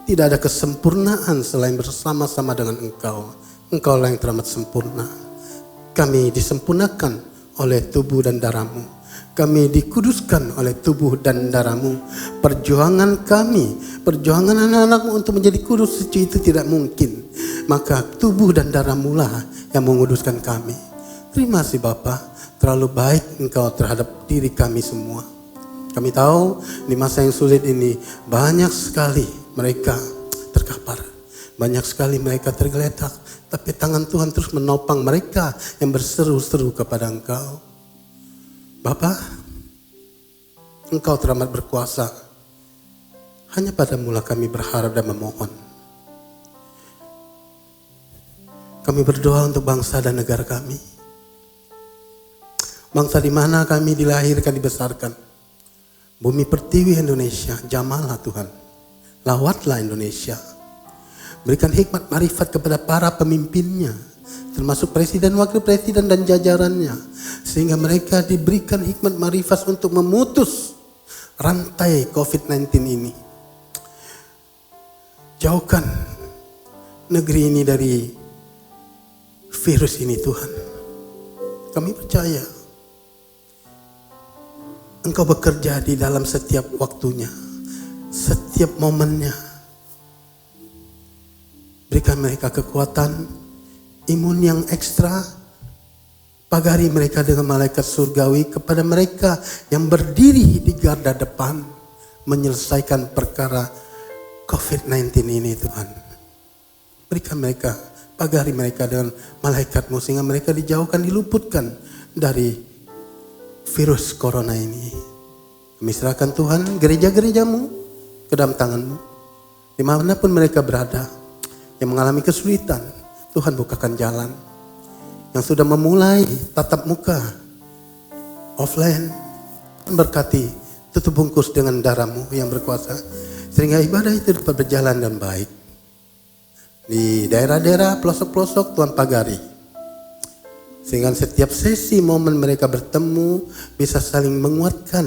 S4: Tidak ada kesempurnaan selain bersama-sama dengan Engkau. Engkau lah yang teramat sempurna. Kami disempurnakan oleh tubuh dan darah-Mu. Kami dikuduskan oleh tubuh dan darah-Mu. Perjuangan kami, perjuangan anak-anak-Mu untuk menjadi kudus suci itu tidak mungkin. Maka tubuh dan darah-Mu lah yang menguduskan kami. Terima kasih Bapa, terlalu baik Engkau terhadap diri kami semua. Kami tahu di masa yang sulit ini banyak sekali mereka terkapar. Banyak sekali mereka tergeletak. Tapi tangan Tuhan terus menopang mereka yang berseru-seru kepada Engkau. Bapa, Engkau teramat berkuasa. Hanya padamu-Lah kami berharap dan memohon. Kami berdoa untuk bangsa dan negara kami. Bangsa di mana kami dilahirkan, dibesarkan. Bumi pertiwi Indonesia, jamahlah Tuhan. Lawatlah Indonesia. Berikan hikmat marifat kepada para pemimpinnya, termasuk presiden, wakil presiden dan jajarannya, sehingga mereka diberikan hikmat marifat untuk memutus rantai COVID-19 ini. Jauhkan negeri ini dari virus ini Tuhan. Kami percaya Engkau bekerja di dalam setiap waktunya, setiap momennya. Berikan mereka kekuatan, imun yang ekstra, pagari mereka dengan malaikat surgawi kepada mereka yang berdiri di garda depan menyelesaikan perkara COVID-19 ini Tuhan. Berikan mereka, pagari mereka dengan malaikat-Mu sehingga mereka dijauhkan, diluputkan dari virus corona ini. Kami serahkan Tuhan gereja-gereja-Mu ke dalam tangan-Mu. Dimanapun mereka berada, yang mengalami kesulitan, Tuhan bukakan jalan. Yang sudah memulai tatap muka offline, berkati, tutup bungkus dengan darah-Mu yang berkuasa, sehingga ibadah itu dapat berjalan dan baik. Di daerah-daerah pelosok-pelosok Tuhan pagari, sehingga setiap sesi momen mereka bertemu bisa saling menguatkan,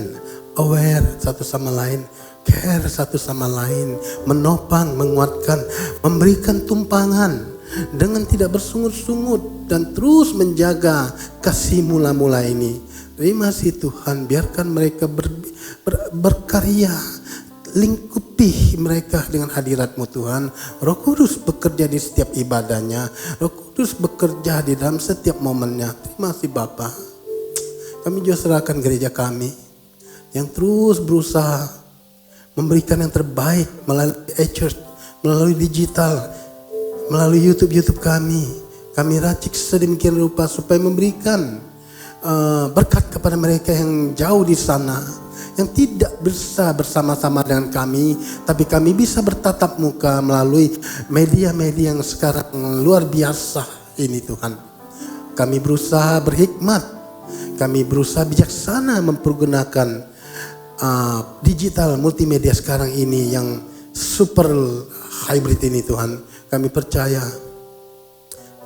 S4: aware satu sama lain, care satu sama lain, menopang, menguatkan, memberikan tumpangan dengan tidak bersungut-sungut dan terus menjaga kasih mula-mula ini. Terima kasih Tuhan, biarkan mereka berkarya, lingkupi mereka dengan hadirat-Mu Tuhan. Roh Kudus bekerja di setiap ibadahnya, Roh Kudus bekerja di dalam setiap momennya. Terima kasih Bapa. Kami juga serahkan gereja kami yang terus berusaha memberikan yang terbaik melalui e-church, melalui digital, melalui YouTube kami. Kami racik sedemikian rupa supaya memberikan berkat kepada mereka yang jauh di sana, yang tidak bisa bersama-sama dengan kami, tapi kami bisa bertatap muka melalui media-media yang sekarang luar biasa ini Tuhan. Kami berusaha berhikmat, kami berusaha bijaksana mempergunakan digital multimedia sekarang ini yang super hybrid ini Tuhan. Kami percaya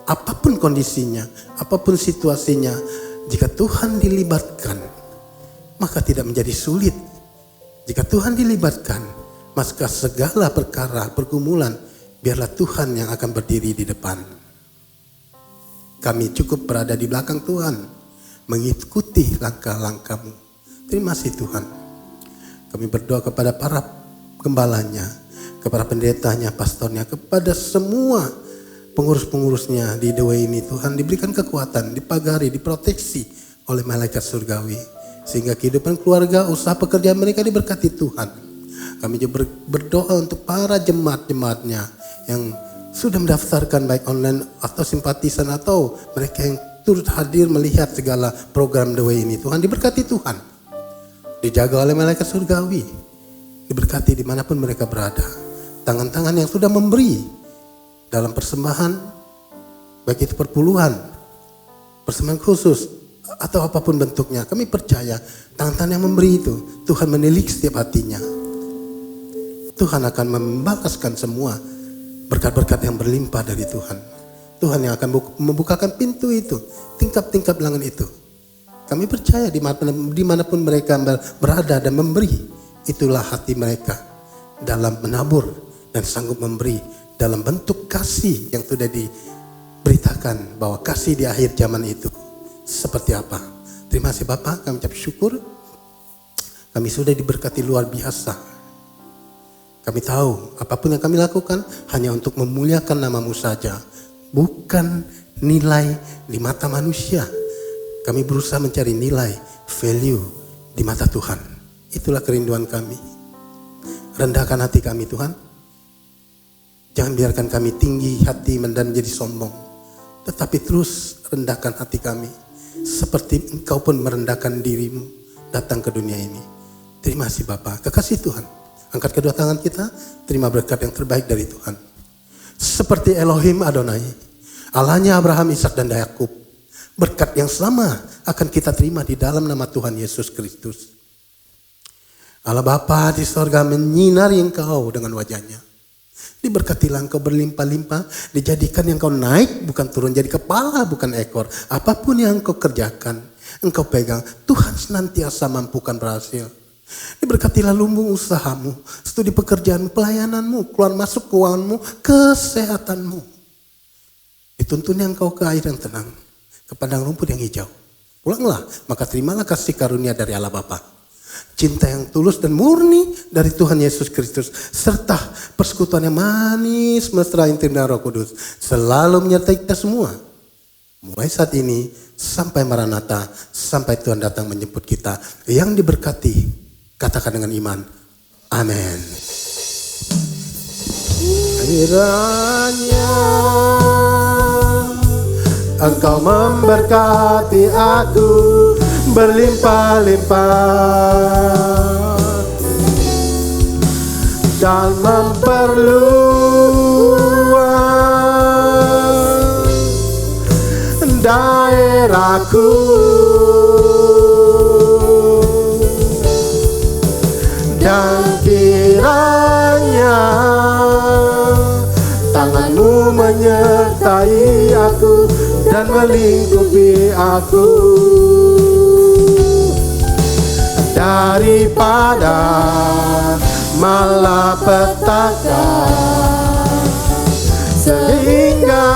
S4: apapun kondisinya, apapun situasinya, jika Tuhan dilibatkan, maka tidak menjadi sulit. Jika Tuhan dilibatkan, maka segala perkara, pergumulan, biarlah Tuhan yang akan berdiri di depan. Kami cukup berada di belakang Tuhan, mengikuti langkah-langkah-Mu. Terima kasih Tuhan. Kami berdoa kepada para gembalanya, kepada pendetanya, pastornya, kepada semua pengurus-pengurusnya di The Way ini Tuhan, diberikan kekuatan, dipagari, diproteksi oleh malaikat surgawi, sehingga kehidupan keluarga, usaha pekerjaan mereka diberkati Tuhan. Kami juga berdoa untuk para jemaat-jemaatnya yang sudah mendaftarkan baik online atau simpatisan atau mereka yang turut hadir melihat segala program The Way ini Tuhan, diberkati Tuhan, dijaga oleh malaikat surgawi, diberkati dimanapun mereka berada. Tangan-tangan yang sudah memberi dalam persembahan, baik itu perpuluhan, persembahan khusus, atau apapun bentuknya, kami percaya tangan-tangan yang memberi itu, Tuhan menilik setiap hatinya. Tuhan akan membalaskan semua berkat-berkat yang berlimpah dari Tuhan. Tuhan yang akan membukakan pintu itu, tingkap-tingkap langit itu. Kami percaya dimanapun mereka berada dan memberi, itulah hati mereka dalam menabur dan sanggup memberi dalam bentuk kasih yang sudah diberitakan bahwa kasih di akhir zaman itu seperti apa. Terima kasih Bapak, kami ucap syukur. Kami sudah diberkati luar biasa. Kami tahu apapun yang kami lakukan hanya untuk memuliakan nama-Mu saja, bukan nilai di mata manusia. Kami berusaha mencari nilai, value di mata Tuhan. Itulah kerinduan kami. Rendahkan hati kami Tuhan. Jangan biarkan kami tinggi hati dan menjadi sombong. Tetapi terus rendahkan hati kami. Seperti Engkau pun merendahkan diri-Mu datang ke dunia ini. Terima kasih Bapa, kekasih Tuhan. Angkat kedua tangan kita, terima berkat yang terbaik dari Tuhan. Seperti Elohim Adonai, Allahnya Abraham, Ishak dan Yakub. Berkat yang sama akan kita terima di dalam nama Tuhan Yesus Kristus. Allah Bapa di sorga menyinari engkau dengan wajahnya. Diberkatilah engkau berlimpah-limpah, dijadikan yang kau naik bukan turun, jadi kepala bukan ekor. Apapun yang engkau kerjakan, engkau pegang, Tuhan senantiasa mampukan berhasil. Diberkatilah lumbung usahamu, studi pekerjaanmu, pelayananmu, keluar masuk keuanganmu, kesehatanmu. Dituntun engkau ke air yang tenang, ke padang rumput yang hijau. Pulanglah, maka terimalah kasih karunia dari Allah Bapa, cinta yang tulus dan murni dari Tuhan Yesus Kristus, serta persekutuan yang manis mesra intim dan Roh Kudus selalu menyertai kita semua, mulai saat ini sampai Maranatha, sampai Tuhan datang menjemput kita. Yang diberkati, katakan dengan iman, amin. Kiranya Engkau memberkati aku berlimpah-limpah dan memperluas daerahku, dan kiranya tanganmu menyertai aku dan melingkupi aku, daripada malapetaka sehingga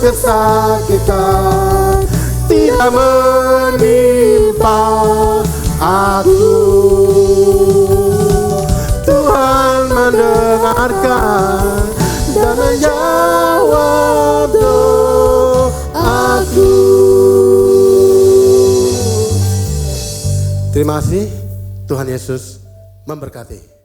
S4: kesakitan tidak menimpa aku. Tuhan mendengarkan dan menjawab doaku. Terima kasih, Tuhan Yesus memberkati.